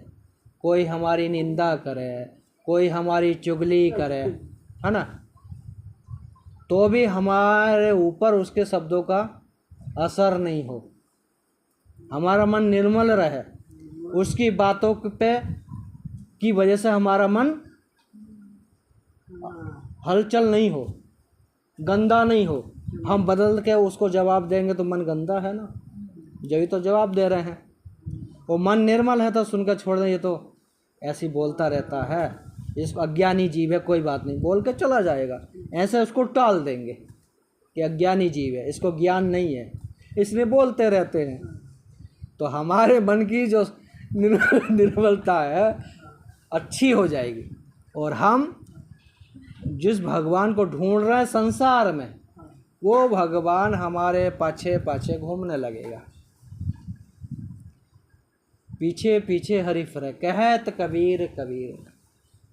Speaker 1: कोई हमारी निंदा करे, कोई हमारी चुगली करे, है ना, तो भी हमारे ऊपर उसके शब्दों का असर नहीं हो, हमारा मन निर्मल रहे, उसकी बातों पे की वजह से हमारा मन हलचल नहीं हो, गंदा नहीं हो। हम बदल के उसको जवाब देंगे तो मन गंदा है ना, जब तो जवाब दे रहे हैं। वो मन निर्मल है तो सुनकर छोड़ दें, ये तो ऐसे बोलता रहता है, इस अज्ञानी जीव है, कोई बात नहीं, बोल के चला जाएगा, ऐसे उसको टाल देंगे कि अज्ञानी जीव है, इसको ज्ञान नहीं है, इसलिए बोलते रहते हैं। तो हमारे मन की जो निर्मलता है अच्छी हो जाएगी और हम जिस भगवान को ढूंढ रहे हैं संसार में, वो भगवान हमारे पाछे पाछे घूमने लगेगा। पीछे पीछे हरि फिरै कहत कबीर कबीर।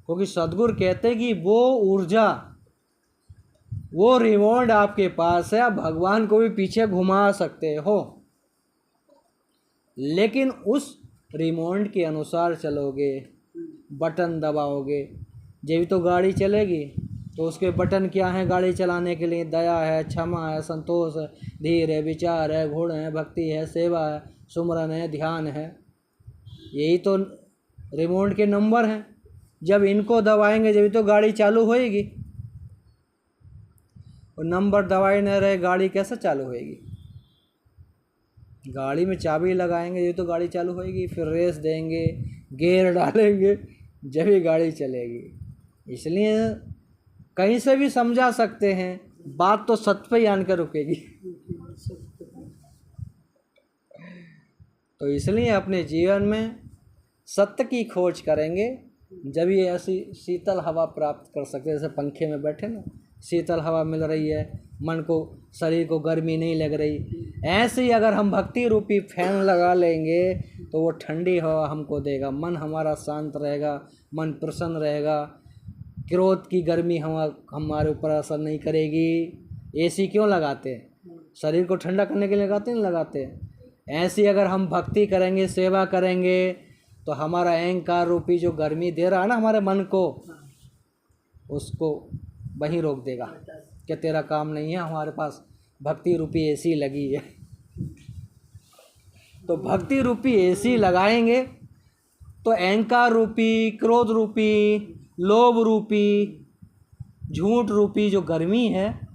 Speaker 1: क्योंकि सद्गुरु कहते कि वो ऊर्जा, वो रिमोट आपके पास है, आप भगवान को भी पीछे घुमा सकते हो, लेकिन उस रिमोट के अनुसार चलोगे, बटन दबाओगे, जब तो गाड़ी चलेगी। तो उसके बटन क्या हैं गाड़ी चलाने के लिए? दया है, क्षमा है, संतोष है, धीर है, विचार है, गुण है, भक्ति है, सेवा है, सुमरन है, ध्यान है। यही तो रिमोट के नंबर हैं। जब इनको दबाएंगे जब तो गाड़ी चालू होएगी, और नंबर दबाए न रहे गाड़ी कैसे चालू होएगी? गाड़ी में चाबी लगाएंगे जब तो गाड़ी चालू होएगी, फिर रेस देंगे, गियर डालेंगे, जब ही गाड़ी चलेगी। इसलिए कहीं से भी समझा सकते हैं, बात तो सत्य पे ही आन कर रुकेगी। तो इसलिए अपने जीवन में सत्य की खोज करेंगे, जब ये ऐसी शीतल हवा प्राप्त कर सकते हैं। जैसे पंखे में बैठे ना, शीतल हवा मिल रही है, मन को, शरीर को गर्मी नहीं लग रही। ऐसे ही अगर हम भक्ति रूपी फैन लगा लेंगे तो वो ठंडी हवा हमको देगा, मन हमारा शांत रहेगा, मन प्रसन्न रहेगा, क्रोध की गर्मी हमारे ऊपर असर नहीं करेगी। एसी क्यों लगाते हैं? शरीर को ठंडा करने के लिए लगाते नहीं लगाते। ऐसी अगर हम भक्ति करेंगे, सेवा करेंगे, तो हमारा अहंकार रूपी जो गर्मी दे रहा है ना हमारे मन को, उसको वहीं रोक देगा कि तेरा काम नहीं है, हमारे पास भक्ति रूपी एसी लगी है। तो भक्ति रूपी एसी लगाएंगे तो अहंकार रूपी, क्रोध रूपी, लोभ रूपी, झूठ रूपी जो गर्मी है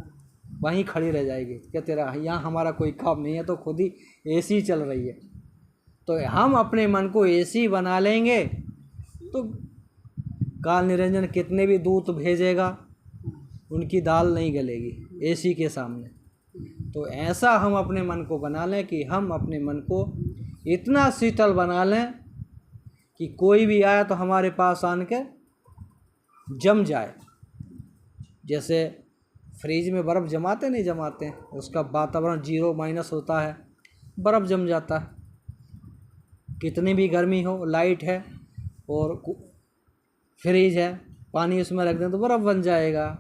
Speaker 1: वहीं खड़ी रह जाएगी कि तेरा यहाँ हमारा कोई काम नहीं है, तो खुद ही एसी चल रही है। तो हम अपने मन को एसी बना लेंगे तो काल निरंजन कितने भी दूत भेजेगा उनकी दाल नहीं गलेगी एसी के सामने। तो ऐसा हम अपने मन को बना लें कि हम अपने मन को इतना शीतल बना लें कि कोई भी आया तो हमारे पास आन के जम जाए। जैसे फ्रिज में बर्फ़ जमाते नहीं जमाते, उसका वातावरण 0- होता है, बर्फ़ जम जाता है। कितनी भी गर्मी हो, लाइट है और फ्रिज है, पानी उसमें रख दें तो बर्फ़ बन जाएगा।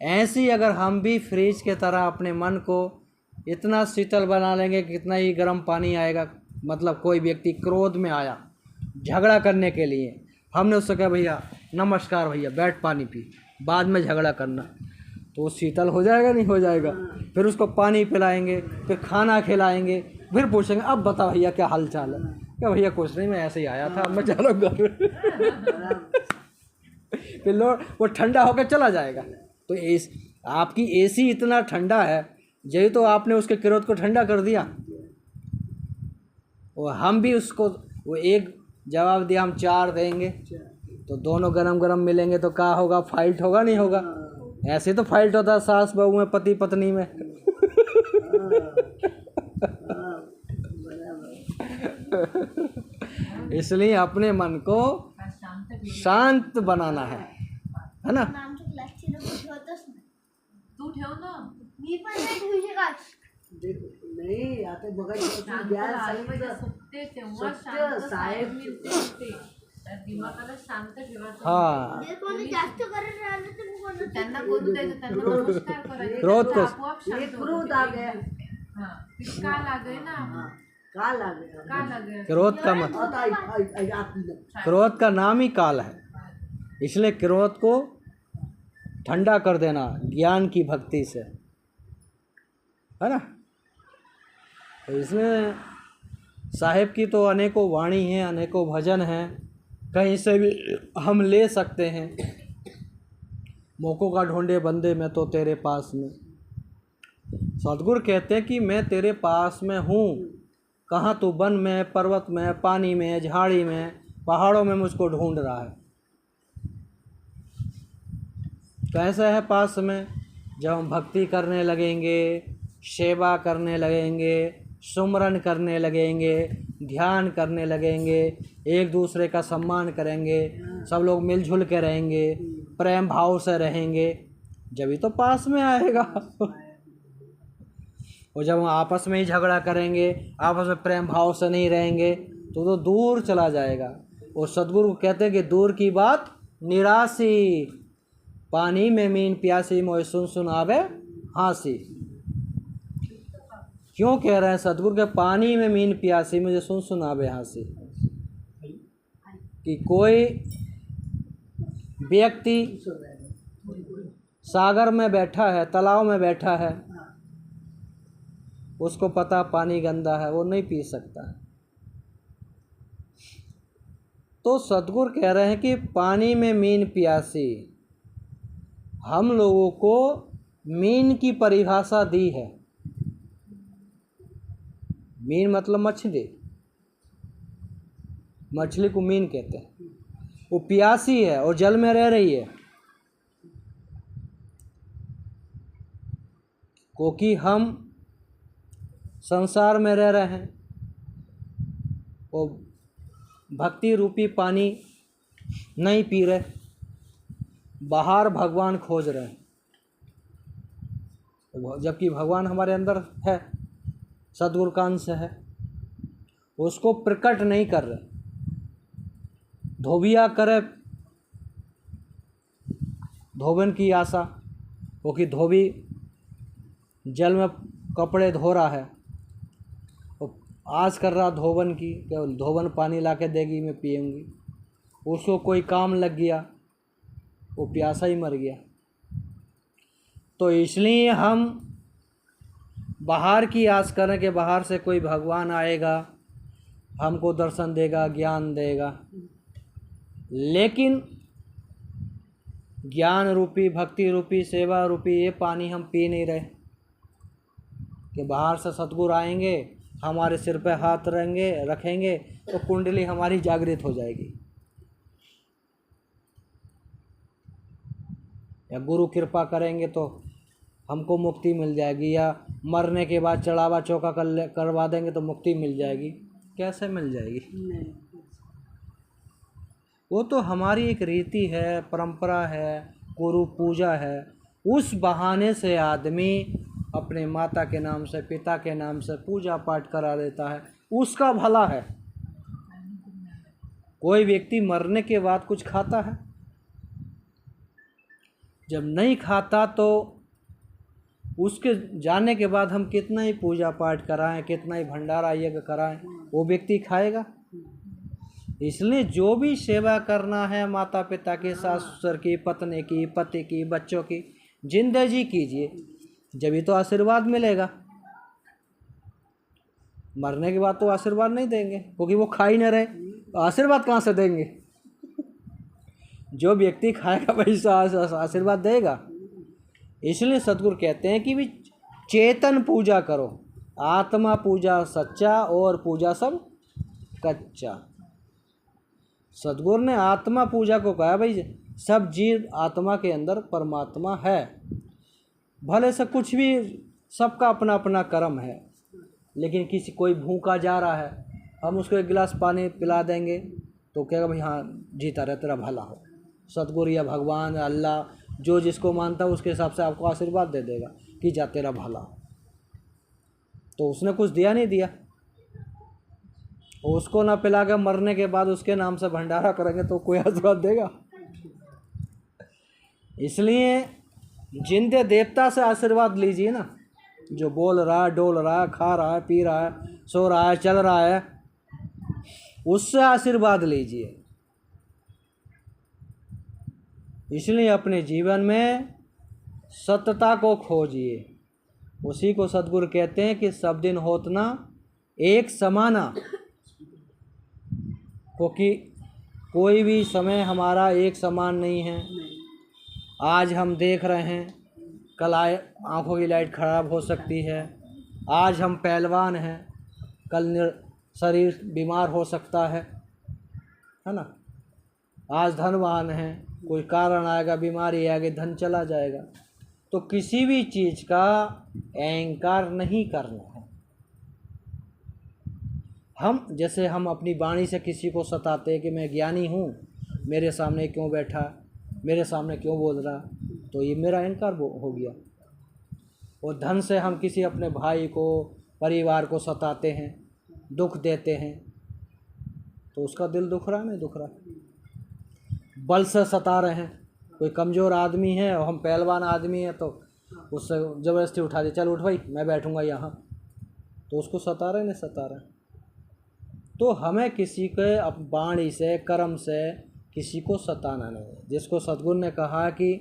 Speaker 1: ऐसे ही अगर हम भी फ्रिज के तरह अपने मन को इतना शीतल बना लेंगे कि कितना ही गर्म पानी आएगा, मतलब कोई व्यक्ति क्रोध में आया झगड़ा करने के लिए, हमने उससे कहा भैया नमस्कार भैया बैठ पानी पी, बाद में झगड़ा करना, तो वो शीतल हो जाएगा नहीं हो जाएगा। फिर उसको पानी पिलाएंगे, फिर खाना खिलाएंगे, फिर पूछेंगे अब बता भैया क्या हाल चाल है, क्या भैया कुछ नहीं मैं ऐसे ही आया था, मैं चलो घर। फिर वो ठंडा होकर चला जाएगा। तो आपकी एसी इतना ठंडा है, यही तो आपने उसके क्रोध को ठंडा कर दिया। और हम भी उसको, वो एक जवाब दिया हम 4 देंगे, तो दोनों गरम गरम मिलेंगे तो क्या होगा, फाइट होगा नहीं होगा? ऐसे तो फाइट होता है सास बहू में, पति पत्नी में। इसलिए अपने मन को शांत बनाना है ना?
Speaker 2: तू ठेव ना,
Speaker 3: मी पण नाही ठेवू शकत.
Speaker 4: नाही आता बघा
Speaker 2: शांत राहायला पाहिजे, सुटते तेव्हा शांत साहेब मिळते. त्या दिमागाला शांत ठेवायचं.
Speaker 1: हाँ
Speaker 3: जर कोणी जास्त करत राहिलं तर मी कोणाचं
Speaker 2: त्यांना बोलू द्यायचं, त्यांना नमस्कार करायचे,
Speaker 1: क्रोध को-
Speaker 2: आपोआप शांत
Speaker 4: एक
Speaker 2: होते.
Speaker 4: क्रोध आ गया
Speaker 2: हाँ, फिर का लागे ना,
Speaker 4: काल आ गया
Speaker 2: का लागे
Speaker 1: क्रोध का मत,
Speaker 4: आता आपलं
Speaker 1: क्रोध का नाम ही काल है, इसलिए क्रोध को ठंडा कर देना ज्ञान की भक्ति से, है ना? तो इसमें साहेब की तो अनेकों वाणी हैं, अनेकों भजन हैं, कहीं से भी हम ले सकते हैं। मौकों का ढूंढे बंदे मैं तो तेरे पास में, सतगुरु कहते हैं कि मैं तेरे पास में हूँ, कहाँ तू वन में, पर्वत में, पानी में, झाड़ी में, पहाड़ों में मुझको ढूंढ रहा है। कैसा है पास में? जब हम भक्ति करने लगेंगे, सेवा करने लगेंगे, सुमरन करने लगेंगे, ध्यान करने लगेंगे, एक दूसरे का सम्मान करेंगे, सब लोग मिलजुल के रहेंगे, प्रेम भाव से रहेंगे, जब ही तो पास में आएगा। और जब हम आपस में ही झगड़ा करेंगे, आपस में प्रेम भाव से नहीं रहेंगे तो दूर चला जाएगा। और सद्गुरु कहते हैं कि दूर की बात निराशी, पानी में मीन प्यासी मोए सुन सुन आवे हाँसी। क्यों कह रहे हैं सद्गुरु के पानी में मीन प्यासी मुझे सुन सुन आवे हाँसी? कि कोई व्यक्ति सागर में बैठा है, तालाब में बैठा है, उसको पता पानी गंदा है, वो नहीं पी सकता। तो सद्गुरु कह रहे हैं कि पानी में मीन प्यासी, हम लोगों को मीन की परिभाषा दी है। मीन मतलब मछली, मछली को मीन कहते हैं। वो प्यासी है और जल में रह रही है, क्योंकि हम संसार में रह रहे हैं और भक्ति रूपी पानी नहीं पी रहे, बाहर भगवान खोज रहे हैं। तो जबकि भगवान हमारे अंदर है, सद्गुरु का अंश है, उसको प्रकट नहीं कर रहे। धोबिया करे धोबन की आशा, क्योंकि धोबी जल में कपड़े धो रहा है, तो आस कर रहा धोबन की, केवल धोबन पानी ला के देगी मैं पीऊँगी। उसको कोई काम लग गया, वो प्यासा ही मर गया। तो इसलिए हम बाहर की आस करें कि बाहर से कोई भगवान आएगा, हमको दर्शन देगा, ज्ञान देगा, लेकिन ज्ञान रूपी, भक्ति रूपी, सेवा रूपी ये पानी हम पी नहीं रहे कि बाहर से सतगुरु आएंगे, हमारे सिर पे हाथ रखेंगे तो कुंडली हमारी जागृत हो जाएगी, या गुरु कृपा करेंगे तो हमको मुक्ति मिल जाएगी, या मरने के बाद चढ़ावा चौका करवा देंगे तो मुक्ति मिल जाएगी। कैसे मिल जाएगी?
Speaker 4: नहीं,
Speaker 1: वो तो हमारी एक रीति है, परंपरा है, गुरु पूजा है। उस बहाने से आदमी अपने माता के नाम से, पिता के नाम से पूजा पाठ करा देता है, उसका भला है। कोई व्यक्ति मरने के बाद कुछ खाता है? जब नहीं खाता तो उसके जाने के बाद हम कितना ही पूजा पाठ कराएं, कितना ही भंडारा यज्ञ कराएं, वो व्यक्ति खाएगा? इसलिए जो भी सेवा करना है माता पिता की, सास ससुर की, पत्नी की, पति की, बच्चों की, जिंदगी कीजिए, जब तो आशीर्वाद मिलेगा। मरने के बाद तो आशीर्वाद नहीं देंगे, क्योंकि वो खा ही न रहे, आशीर्वाद कहाँ से देंगे? जो व्यक्ति खाएगा वही आशीर्वाद देगा। इसलिए सतगुरु कहते हैं कि भी चेतन पूजा करो, आत्मा पूजा सच्चा और पूजा सब कच्चा। सतगुरु ने आत्मा पूजा को कहा, भाई सब जीव आत्मा के अंदर परमात्मा है, भले से कुछ भी, सबका अपना अपना कर्म है, लेकिन किसी कोई भूखा जा रहा है, हम उसको एक गिलास पानी पिला देंगे तो कहेगा भाई हाँ जीता रहे, तेरा भला हो। सतगुरु या भगवान या अल्लाह जो जिसको मानता है उसके हिसाब से आपको आशीर्वाद दे देगा कि जा तेरा भला हो। तो उसने कुछ दिया नहीं दिया, उसको ना पिला के मरने के बाद उसके नाम से भंडारा करेंगे तो कोई आशीर्वाद देगा? इसलिए जिंदे देवता से आशीर्वाद लीजिए ना, जो बोल रहा है, डोल रहा है, खा रहा है, पी रहा है, सो रहा है, चल रहा है, उससे आशीर्वाद लीजिए। इसलिए अपने जीवन में सत्यता को खोजिए। उसी को सतगुरु कहते हैं कि सब दिन होत ना एक समाना, क्योंकि कोई भी समय हमारा एक समान नहीं है। आज हम देख रहे हैं, कल आँखों की लाइट खराब हो सकती है। आज हम पहलवान हैं, कल शरीर बीमार हो सकता है ना। आज धनवान हैं, कोई कारण आएगा, बीमारी आएगी, धन चला जाएगा। तो किसी भी चीज़ का अहंकार नहीं करना है। हम जैसे हम अपनी वाणी से किसी को सताते हैं कि मैं ज्ञानी हूँ, मेरे सामने क्यों बैठा, मेरे सामने क्यों बोल रहा, तो ये मेरा अहंकार हो गया। और धन से हम किसी अपने भाई को, परिवार को सताते हैं, दुख देते हैं, तो उसका दिल दुख रहा नहीं दुख रहा। बल से सता रहे हैं, कोई कमज़ोर आदमी है और हम पहलवान आदमी हैं तो उससे ज़बरदस्ती उठा दे, चल उठ भाई मैं बैठूंगा यहाँ, तो उसको सता रहे नहीं सता रहे। तो हमें किसी के वाणी से, कर्म से किसी को सताना नहीं है। जिसको सतगुरु ने कहा कि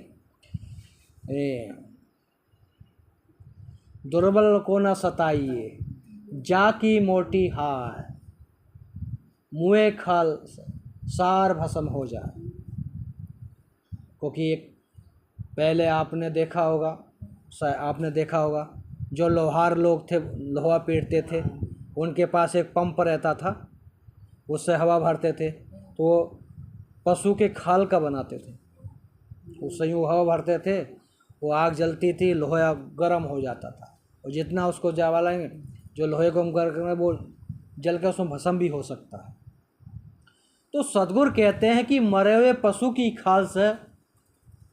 Speaker 1: दुर्बल को न सताइए, जाकी मोटी हार, मुँह खाल सार भस्म हो जाए। क्योंकि पहले आपने देखा होगा जो लोहार लोग थे, लोहा पीटते थे, उनके पास एक पंप रहता था, उससे हवा भरते थे, तो वो पशु के खाल का बनाते थे, उससे यूँ हवा भरते थे, वो आग जलती थी, लोहा गर्म हो जाता था, और जितना उसको जावा लाएंगे, जो लोहे को हम गर्म करेंगे वो जल के उसमें भस्म भी हो सकता है। तो सतगुरु कहते हैं कि मरे हुए पशु की खाल से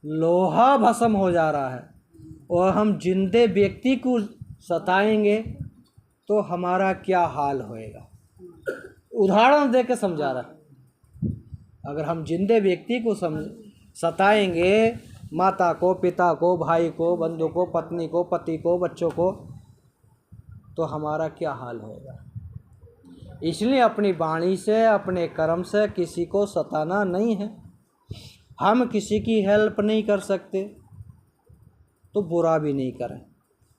Speaker 1: लोहा भस्म हो जा रहा है, और हम जिंदे व्यक्ति को सताएंगे तो हमारा क्या हाल होएगा। उदाहरण दे के समझा रहा है। अगर हम जिंदे व्यक्ति को सताएंगे, माता को, पिता को, भाई को, बंधु को, पत्नी को, पति को, बच्चों को, तो हमारा क्या हाल होगा। इसलिए अपनी वाणी से, अपने कर्म से किसी को सताना नहीं है। हम किसी की हेल्प नहीं कर सकते तो बुरा भी नहीं करें,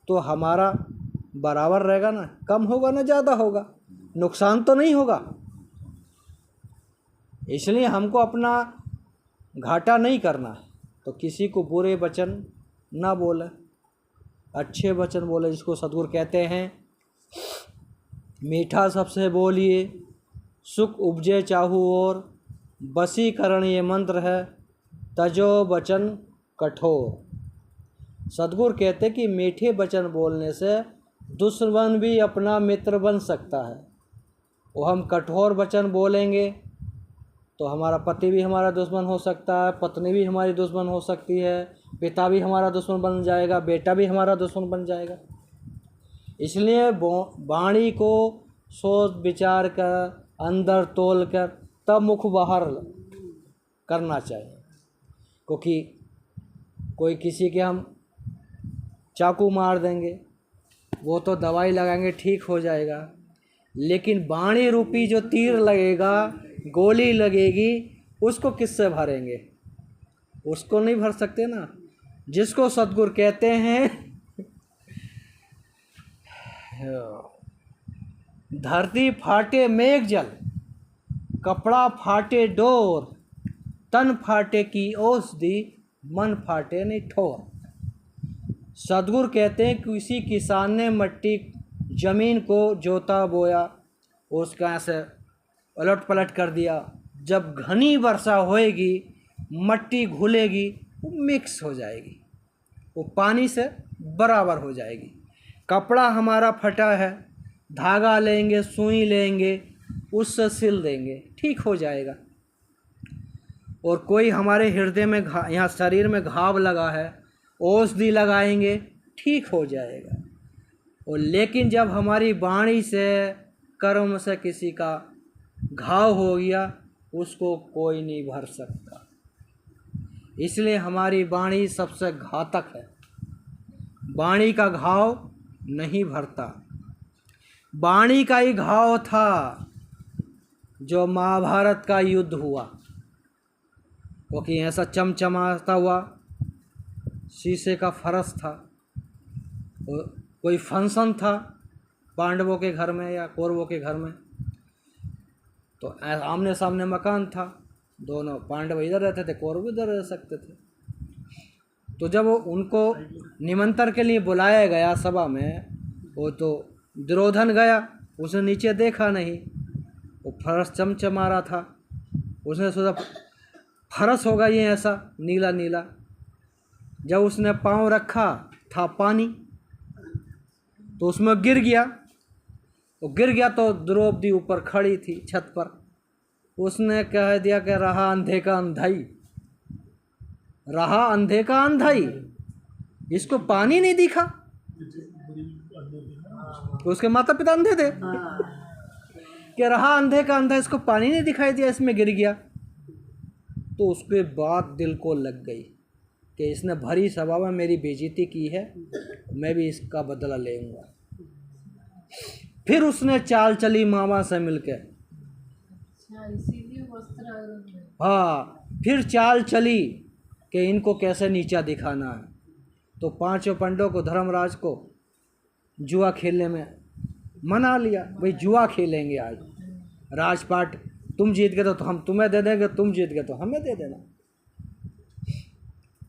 Speaker 1: तो हमारा बराबर रहेगा ना, कम होगा ना ज़्यादा होगा, नुकसान तो नहीं होगा। इसलिए हमको अपना घाटा नहीं करना है। तो किसी को बुरे वचन ना बोले, अच्छे वचन बोले, जिसको सद्गुरु कहते हैं मीठा सबसे बोलिए, सुख उपजे चाहू और, वशीकरण ये मंत्र है, तजो वचन कठोर। सद्गुरु कहते कि मीठे वचन बोलने से दुश्मन भी अपना मित्र बन सकता है। और हम कठोर वचन बोलेंगे तो हमारा पति भी हमारा दुश्मन हो सकता है, पत्नी भी हमारी दुश्मन हो सकती है, पिता भी हमारा दुश्मन बन जाएगा, बेटा भी हमारा दुश्मन बन जाएगा। इसलिए वाणी को सोच विचार कर, अंदर तोल कर, तब मुख बाहर करना चाहिए। क्योंकि कोई किसी के हम चाकू मार देंगे, वो तो दवाई लगाएंगे ठीक हो जाएगा, लेकिन वाणी रूपी जो तीर लगेगा, गोली लगेगी, उसको किससे भरेंगे? उसको नहीं भर सकते ना। जिसको सद्गुरु कहते हैं धरती फाटे मेघ जल, कपड़ा फाटे डोर, तन फाटे की औषधि, मन फाटे नहीं ठोर। सद्गुरु कहते हैं किसी किसान ने मट्टी जमीन को जोता बोया, उसका ऐसे उलट पलट कर दिया, जब घनी वर्षा होएगी मट्टी घुलेगी, वो मिक्स हो जाएगी, वो पानी से बराबर हो जाएगी। कपड़ा हमारा फटा है, धागा लेंगे, सुई लेंगे, उससे सिल देंगे, ठीक हो जाएगा। और कोई हमारे हृदय में यहाँ शरीर में घाव लगा है, औषधि लगाएंगे, ठीक हो जाएगा। और लेकिन जब हमारी वाणी से, कर्म से किसी का घाव हो गया, उसको कोई नहीं भर सकता। इसलिए हमारी वाणी सबसे घातक है। वाणी का घाव नहीं भरता। वाणी का ही घाव था जो महाभारत का युद्ध हुआ, क्योंकि ऐसा चमचमाता हुआ शीशे का फरस था। कोई फंक्शन था पांडवों के घर में या कौरवों के घर में, तो आमने सामने मकान था, दोनों पांडव इधर रहते थे, कौरव इधर रह सकते थे। तो जब उनको निमंत्रण के लिए बुलाया गया सभा में, वो तो दुर्योधन गया, उसने नीचे देखा नहीं, वो फरस चमचमा रहा था, उसने सोचा फरस होगा ये ऐसा नीला नीला। जब उसने पाँव रखा था पानी, तो उसमें गिर गया। वो गिर गया तो द्रौपदी ऊपर खड़ी थी छत पर, उसने कह दिया कि रहा अंधे का अंधाई, रहा अंधे का अंधाई, इसको पानी नहीं दिखा। उसके माता पिता अंधे थे कि रहा अंधे का अंधा, इसको पानी नहीं दिखाई दिया, इसमें गिर गया। तो उसके बाद दिल को लग गई कि इसने भरी सभा में मेरी बेइज्जती की है, मैं भी इसका बदला लेऊंगा। फिर उसने चाल चली मामा से मिलकर, हाँ, फिर चाल चली कि इनको कैसे नीचा दिखाना है। तो पांचों पंडों को, धर्मराज को जुआ खेलने में मना लिया, भाई जुआ खेलेंगे आज, राजपाट तुम जीत गए तो हम तुम्हें दे देंगे, तुम जीत गए तो हमें दे देना।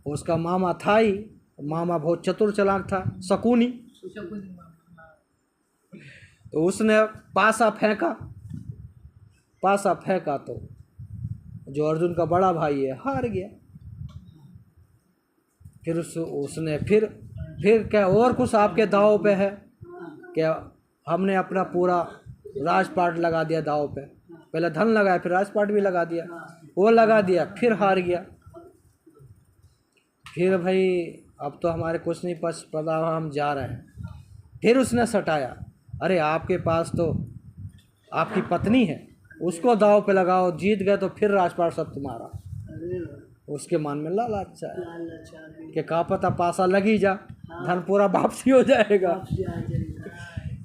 Speaker 1: उसका मामा था ही, मामा बहुत चतुर चालाक था, शकुनी। तो उसने पासा फेंका तो जो अर्जुन का बड़ा भाई है हार गया। फिर उसने फिर क्या और कुछ आपके दाव पे है क्या? हमने अपना पूरा राजपाट लगा दिया दाव पे, पहले धन लगाया फिर राजपाट भी लगा दिया, वो लगा दिया, फिर हार गया। फिर भाई अब तो हमारे कुछ नहीं पछ पता, हम जा रहे हैं। फिर उसने सटाया, अरे आपके पास तो आपकी पत्नी है, उसको दाव पे लगाओ, जीत गए तो फिर राजपाट सब तुम्हारा।
Speaker 4: अरे
Speaker 1: उसके मन में लालच है
Speaker 4: लालच आ गई,
Speaker 1: कि का पता पासा लगी जा, धन पूरा वापसी हो जाएगा।
Speaker 4: वापसी आ जाएगा।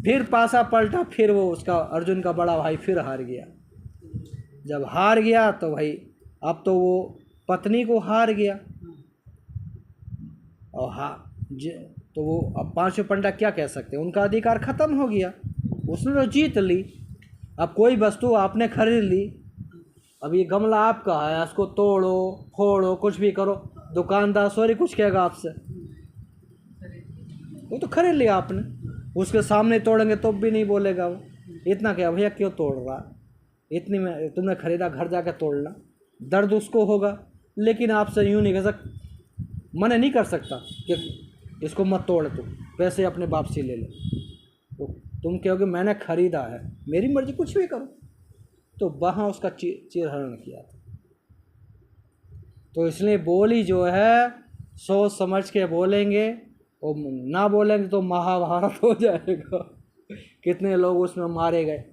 Speaker 1: फिर पासा पलटा, फिर वो उसका अर्जुन का बड़ा भाई फिर हार गया। जब हार गया तो भाई अब तो वो पत्नी को हार गया, और तो वो अब पांचों पंडा क्या कह सकते हैं, उनका अधिकार खत्म हो गया, उसने तो जीत ली। अब कोई वस्तु आपने खरीद ली, अब ये गमला आपका है, इसको तोड़ो फोड़ो कुछ भी करो, दुकानदार सॉरी कुछ कहेगा आपसे, वो तो खरीद लिया आपने, उसके सामने तोड़ेंगे तो भी नहीं बोलेगा वो, इतना क्या भैया क्यों तोड़ रहा, इतनी में तुमने खरीदा, घर जाकर तोड़ना, दर्द उसको होगा। लेकिन आपसे यूँ नहीं कह सकता, मना नहीं कर सकता कि इसको मत तोड़, तू पैसे अपने वापसी ले ले, तो तुम कहोगे मैंने खरीदा है, मेरी मर्जी, कुछ भी करो। तो वहाँ उसका चीरहरण किया था। तो इसलिए बोली जो है सोच समझ के बोलेंगे, और ना बोलेंगे तो महाभारत हो जाएगा। कितने लोग उसमें मारे गए,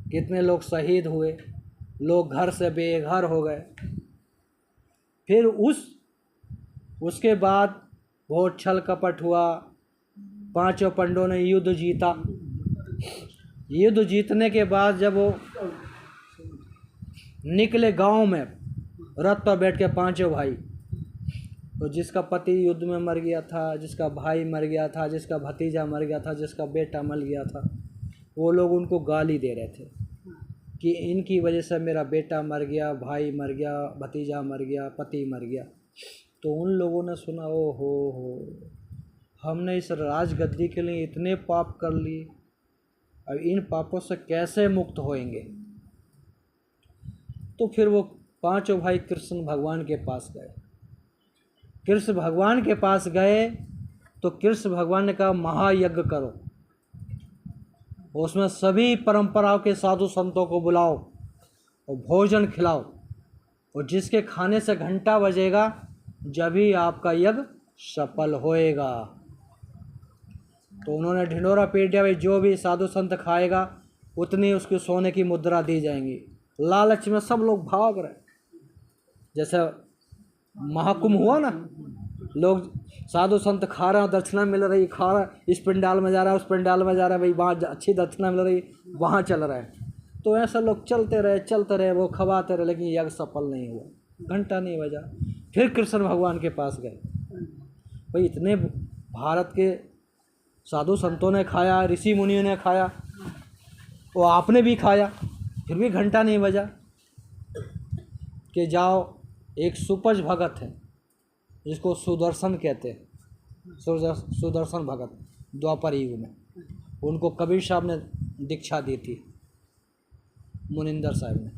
Speaker 1: कितने लोग शहीद हुए, लोग घर से बेघर हो गए। फिर उसके बाद बहुत छल कपट हुआ, पांचों पंडों ने युद्ध जीता। युद्ध जीतने के बाद जब वो निकले गांव में, रथ पर बैठ के पांचों भाई, तो जिसका पति युद्ध में मर गया था, जिसका भाई मर गया था, जिसका भतीजा मर गया था, जिसका बेटा मर गया था, वो लोग उनको गाली दे रहे थे कि इनकी वजह से मेरा बेटा मर गया, भाई मर गया, भतीजा मर गया, पति मर गया। तो उन लोगों ने सुना, ओ हो, हमने इस राजगद्दी के लिए इतने पाप कर लिए, अब इन पापों से कैसे मुक्त होएंगे। तो फिर वो पांचों भाई कृष्ण भगवान के पास गए। कृष्ण भगवान के पास गए तो कृष्ण भगवान ने कहा महायज्ञ करो, उसमें सभी परंपराओं के साधु संतों को बुलाओ और भोजन खिलाओ, और जिसके खाने से घंटा बजेगा जब ही आपका यज्ञ सफल होएगा। तो उन्होंने ढिंढोरा पीट दिया, भाई जो भी साधु संत खाएगा उतनी उसकी सोने की मुद्रा दी जाएंगी। लालच में सब लोग भाग रहे, जैसे महाकुंभ हुआ ना, लोग साधु संत खा रहे हैं, दक्षिणा मिल रही, खा रहा है, इस पंडाल में जा रहा है, उस पंडाल में जा रहा है, भाई वहाँ अच्छी दक्षिणा मिल रही, वहाँ चल रहा है। तो ऐसा लोग चलते रहे, वो खवाते रहे, लेकिन यज्ञ सफल नहीं हुआ, घंटा नहीं बजा। फिर कृष्ण भगवान के पास गए, भाई इतने भारत के साधु संतों ने खाया, ऋषि मुनियों ने खाया, वो आपने भी खाया, फिर भी घंटा नहीं बजा। कि जाओ, एक सुपज भगत है जिसको सुदर्शन कहते हैं, सुदर्शन भगत, द्वापर युग में, उनको कबीर साहब ने दीक्षा दी थी, मुनिंदर साहब ने,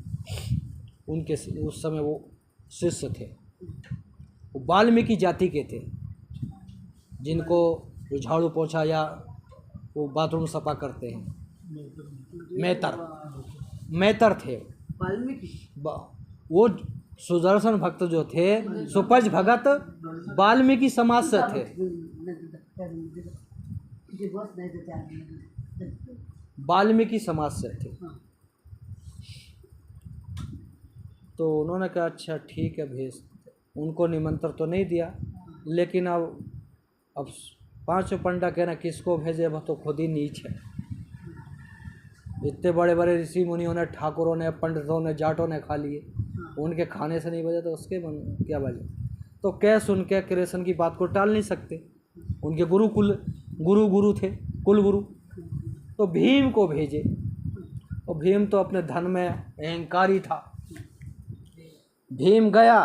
Speaker 1: उनके उस समय वो शिष्य थे। वो वाल्मीकि जाति के थे, जिनको जो झाड़ू पोछा या वो बाथरूम सफा करते हैं, मैतर थे
Speaker 4: वाल्मीकि।
Speaker 1: वो सुदर्शन भक्त जो थे, सुपज भगत, वाल्मीकि समाज से थे, वाल्मीकि समाज से थे। तो उन्होंने कहा अच्छा ठीक है भेज, उनको निमंत्रण तो नहीं दिया, लेकिन अब पांचों पंडा कहना किसको भेजे, वह तो खुद ही नीच है। इतने बड़े बड़े ऋषि मुनियों ने, ठाकुरों ने, पंडितों ने, जाटों ने खा लिए, उनके खाने से नहीं बजे तो उसके मन क्या बजे। तो कह सुन के कृष्ण की बात को टाल नहीं सकते, उनके गुरु थे, कुल गुरु। तो भीम को भेजे, और भीम तो अपने धन में अहंकारी था। भीम गया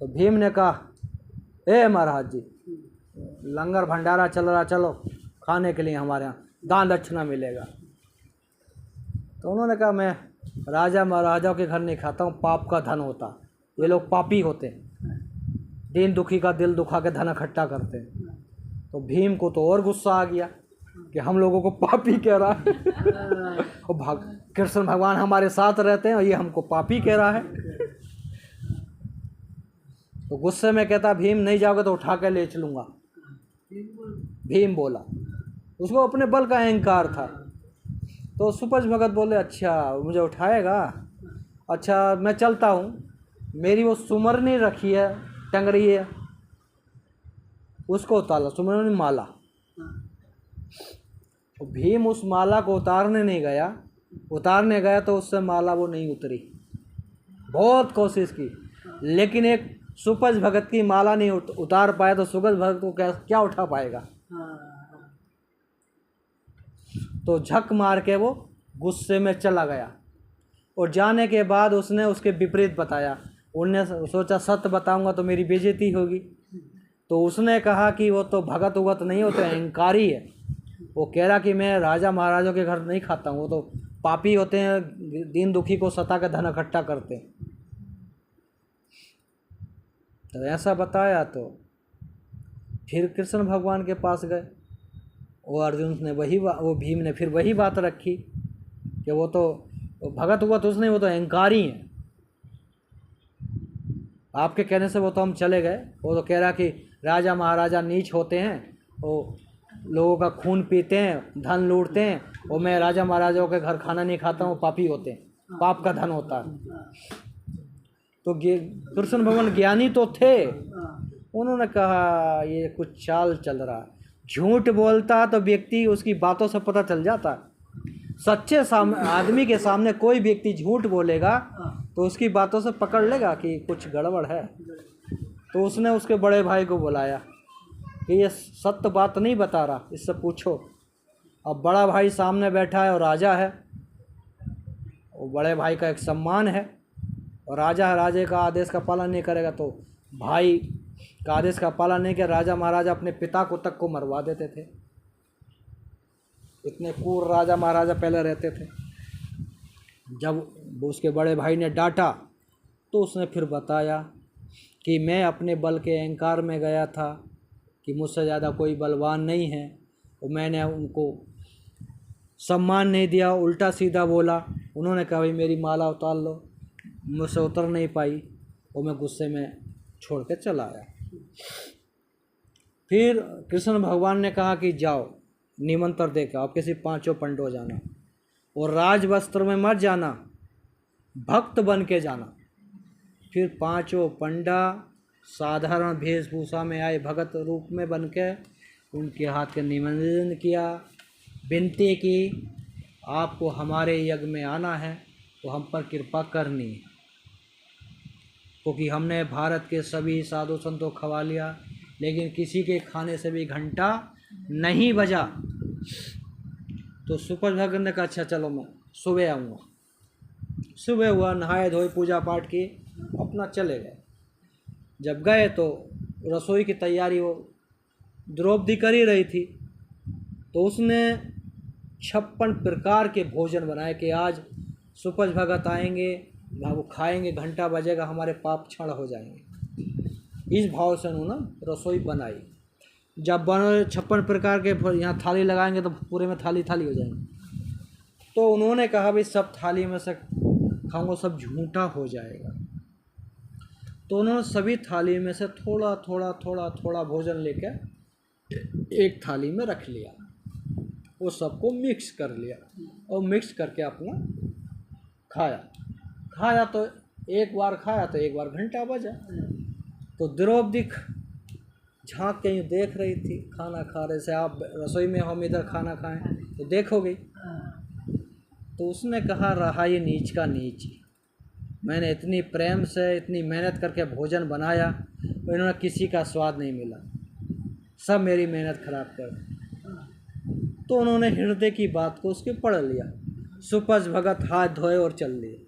Speaker 1: तो भीम ने कहा, ए महाराज जी, लंगर भंडारा चल रहा, चलो खाने के लिए हमारे यहाँ दान दक्षिणा मिलेगा। तो उन्होंने कहा मैं राजा महाराजाओं के घर नहीं खाता हूँ, पाप का धन होता, ये लोग पापी होते हैं, दीन दुखी का दिल दुखा के धन इकट्ठा करते हैं। तो भीम को तो और गुस्सा आ गया कि हम लोगों को पापी कह रहा है, और कृष्ण भगवान हमारे साथ रहते हैं और ये हमको पापी कह रहा है। तो गुस्से में कहता भीम नहीं जाओगे तो उठा के ले चलूँगा। भीम बोला, उसको अपने बल का अहंकार था। तो सुपज भगत बोले अच्छा मुझे उठाएगा, अच्छा मैं चलता हूँ। मेरी वो सुमरनी रखी है, टंगड़ी है, उसको उतार लो, सुमरनी माला। तो भीम उस माला को उतारने गया तो उससे माला वो नहीं उतरी। बहुत कोशिश की, लेकिन एक सुपज भगत की माला नहीं उतार पाया, तो सुपज भगत को क्या उठा पाएगा। तो झक मार के वो गुस्से में चला गया, और जाने के बाद उसने उसके विपरीत बताया। उनने सोचा सत्य बताऊंगा तो मेरी बेइज्जती होगी, तो उसने कहा कि वो तो भगत उगत नहीं, वो तो अहंकारी है। वो कह रहा कि मैं राजा महाराजों के घर नहीं खाता हूँ, वो तो पापी होते हैं, दीन दुखी को सता के धन इकट्ठा करते हैं। तो ऐसा बताया तो फिर कृष्ण भगवान के पास गए। वो अर्जुन ने वो भीम ने फिर वही बात रखी कि वो तो भगत हुआ तो उसने, वो तो अहंकारी हैं। आपके कहने से वो तो हम चले गए। वो तो कह रहा कि राजा महाराजा नीच होते हैं, वो लोगों का खून पीते हैं, धन लूटते हैं, और मैं राजा महाराजाओं के घर खाना नहीं खाता हूँ, पापी होते हैं, पाप का धन होता है। तो कृष्ण भगवान ज्ञानी तो थे, उन्होंने कहा ये कुछ चाल चल रहा है। झूठ बोलता तो व्यक्ति उसकी बातों से पता चल जाता है। सच्चे आदमी के सामने कोई व्यक्ति झूठ बोलेगा तो उसकी बातों से पकड़ लेगा कि कुछ गड़बड़ है। तो उसने उसके बड़े भाई को बुलाया कि ये सत्य बात नहीं बता रहा, इससे पूछो। अब बड़ा भाई सामने बैठा है और राजा है, वो बड़े भाई का एक सम्मान है, और राजा है, राजे का आदेश का पालन नहीं करेगा तो भाई का आदेश का पालन नहीं किया, राजा महाराजा अपने पिता को तक को मरवा देते थे। इतने क्रूर राजा महाराजा पहले रहते थे। जब उसके बड़े भाई ने डांटा तो उसने फिर बताया कि मैं अपने बल के अहंकार में गया था कि मुझसे ज़्यादा कोई बलवान नहीं है, और मैंने उनको सम्मान नहीं दिया, उल्टा सीधा बोला। उन्होंने कहा भाई मेरी माला उतार लो, मुझसे उतर नहीं पाई, और मैं गुस्से में छोड़ के चला आया। फिर कृष्ण भगवान ने कहा कि जाओ निमंत्रण देकर आप किसी 5 पंडों जाना, और राज वस्त्र में मत जाना, भक्त बन के जाना। फिर 5 पंडा साधारण वेशभूषा में आए, भगत रूप में बन के उनके हाथ के निमंत्रण किया, विनती की आपको हमारे यज्ञ में आना है तो हम पर कृपा करनी है, क्योंकि हमने भारत के सभी साधु संतों को खवा लिया, लेकिन किसी के खाने से भी घंटा नहीं बजा। तो सुपज भगत ने कहा अच्छा चलो मैं सुबह आऊँगा। सुबह हुआ, नहाए धोए, पूजा पाठ की, अपना चले गए। जब गए तो रसोई की तैयारी वो द्रौपदी कर ही रही थी, तो उसने 56 प्रकार के भोजन बनाए कि आज सुपज भगत आएंगे, वो खाएंगे, घंटा बजेगा, हमारे पाप क्षण हो जाएंगे। इस भाव से उन्होंने रसोई बनाई। जब बनो 56 प्रकार के यहाँ थाली लगाएंगे तो पूरे में थाली थाली हो जाएंगे। तो उन्होंने कहा भाई सब थाली में से खाऊंगा, सब झूठा हो जाएगा। तो उन्होंने सभी थाली में से थोड़ा थोड़ा थोड़ा थोड़ा भोजन लेकर एक थाली में रख लिया, वो सबको मिक्स कर लिया, और मिक्स करके अपना खाया तो एक बार खाया तो एक बार घंटा बजा। तो द्रौपदी झांक के यूँ देख रही थी, खाना खा रहे से आप रसोई में, हम इधर खाना खाएं तो देखोगे। तो उसने कहा रहा ये नीच का नीच, मैंने इतनी प्रेम से इतनी मेहनत करके भोजन बनाया, तो इन्होंने किसी का स्वाद नहीं मिला, सब मेरी मेहनत खराब कर। तो उन्होंने हृदय की बात को उसके पढ़ लिया। सुपज भगत हाथ धोए और चल लिए।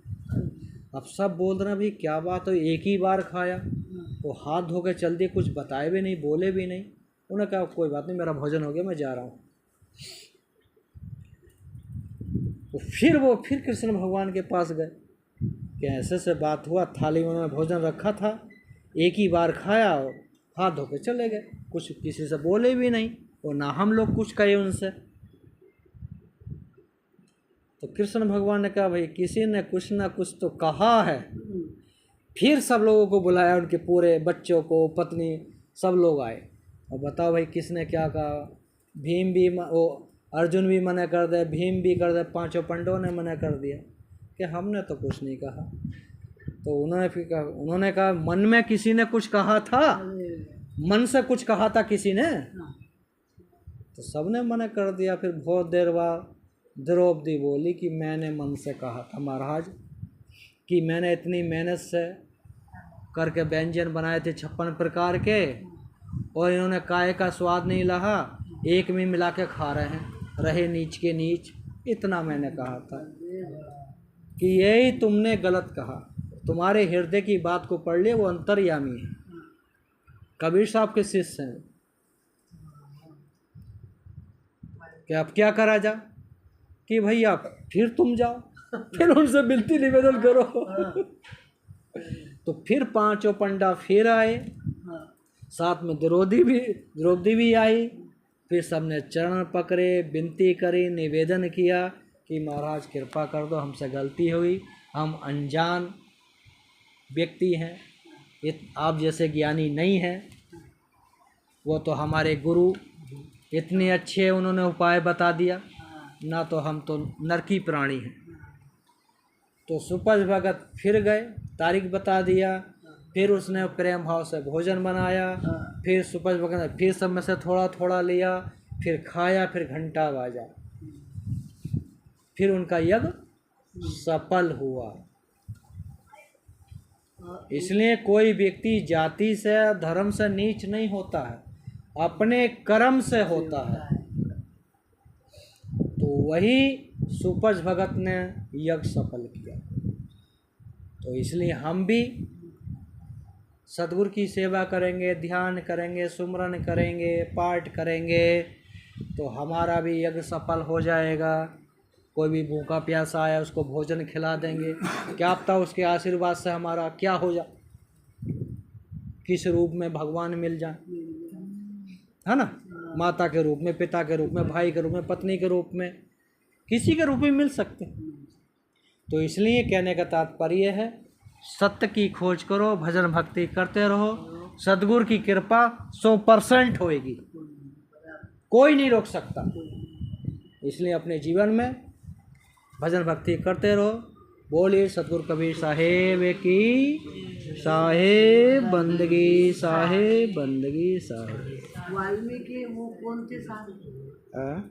Speaker 1: अब सब बोल रहे भाई क्या बात हो, एक ही बार खाया, वो हाथ धो के चल दिए, कुछ बताए भी नहीं, बोले भी नहीं। उन्होंने कहा कोई बात नहीं, मेरा भोजन हो गया, मैं जा रहा हूँ। तो फिर कृष्ण भगवान के पास गए कि ऐसे से बात हुआ, थाली में उन्होंने भोजन रखा था, एक ही बार खाया और हाथ धो के चले गए, कुछ किसी से बोले भी नहीं, और ना हम लोग कुछ कहे उनसे। तो कृष्ण भगवान ने कहा भाई किसी ने कुछ ना कुछ तो कहा है, फिर सब लोगों को बुलाया, उनके पूरे बच्चों को, पत्नी, सब लोग आए। और बताओ भाई किसने क्या कहा? भीम भी वो अर्जुन भी मना कर दे, भीम भी कर दे, पांचों पांडवों ने मना कर दिया कि हमने तो कुछ नहीं कहा। तो उन्होंने कहा मन में किसी ने कुछ कहा था, मन से कुछ कहा था किसी ने? तो सबने मना कर दिया। फिर बहुत देर बाद द्रौपदी बोली कि मैंने मन से कहा था महाराज, कि मैंने इतनी मेहनत से करके व्यंजन बनाए थे 56 प्रकार के, और इन्होंने काय का स्वाद नहीं लहा, एक में मिला के खा रहे हैं, रहे नीच के नीच। इतना मैंने कहा था कि यही तुमने गलत कहा। तुम्हारे हृदय की बात को पढ़ लिए, वो अंतर्यामी है, कबीर साहब के शिष्य हैं। कि अब क्या करा जा कि भैया फिर तुम जाओ, फिर उनसे विनती निवेदन करो। तो फिर पांचों पंडा फिर आए, साथ में द्रौपदी भी आई। फिर सबने चरण पकड़े, विनती करी, निवेदन किया कि महाराज कृपा कर दो, हमसे गलती हुई, हम अनजान व्यक्ति हैं, आप जैसे ज्ञानी नहीं हैं। वो तो हमारे गुरु इतने अच्छे, उन्होंने उपाय बता दिया, ना तो हम तो नरकी प्राणी हैं। तो सुपज भगत फिर गए, तारीख बता दिया, फिर उसने प्रेम भाव से भोजन बनाया, फिर सुपज भगत ने फिर सब में से थोड़ा थोड़ा लिया, फिर खाया, फिर घंटा बाजा, फिर उनका यज्ञ सफल हुआ। इसलिए कोई व्यक्ति जाति से, धर्म से नीच नहीं होता है, अपने कर्म से होता है। तो वही सुपज भगत ने यज्ञ सफल किया। तो इसलिए हम भी सद्गुरु की सेवा करेंगे, ध्यान करेंगे, सुमरन करेंगे, पाठ करेंगे, तो हमारा भी यज्ञ सफल हो जाएगा। कोई भी भूखा प्यासा आया उसको भोजन खिला देंगे, क्या पता उसके आशीर्वाद से हमारा क्या हो जाए, किस रूप में भगवान मिल जाए, है ना? माता के रूप में, पिता के रूप में, भाई के रूप में, पत्नी के रूप में, किसी के रूप में मिल सकते। तो इसलिए कहने का तात्पर्य है, सत्य की खोज करो, भजन भक्ति करते रहो, सद्गुरु की कृपा 100% होएगी, कोई नहीं रोक सकता। इसलिए अपने जीवन में भजन भक्ति करते रहो। बोलिए सद्गुरु कबीर साहेब की साहेब बंदगी, साहेब बंदगी, साहेब।
Speaker 4: वाल्मीकि वो कौन थे साहब?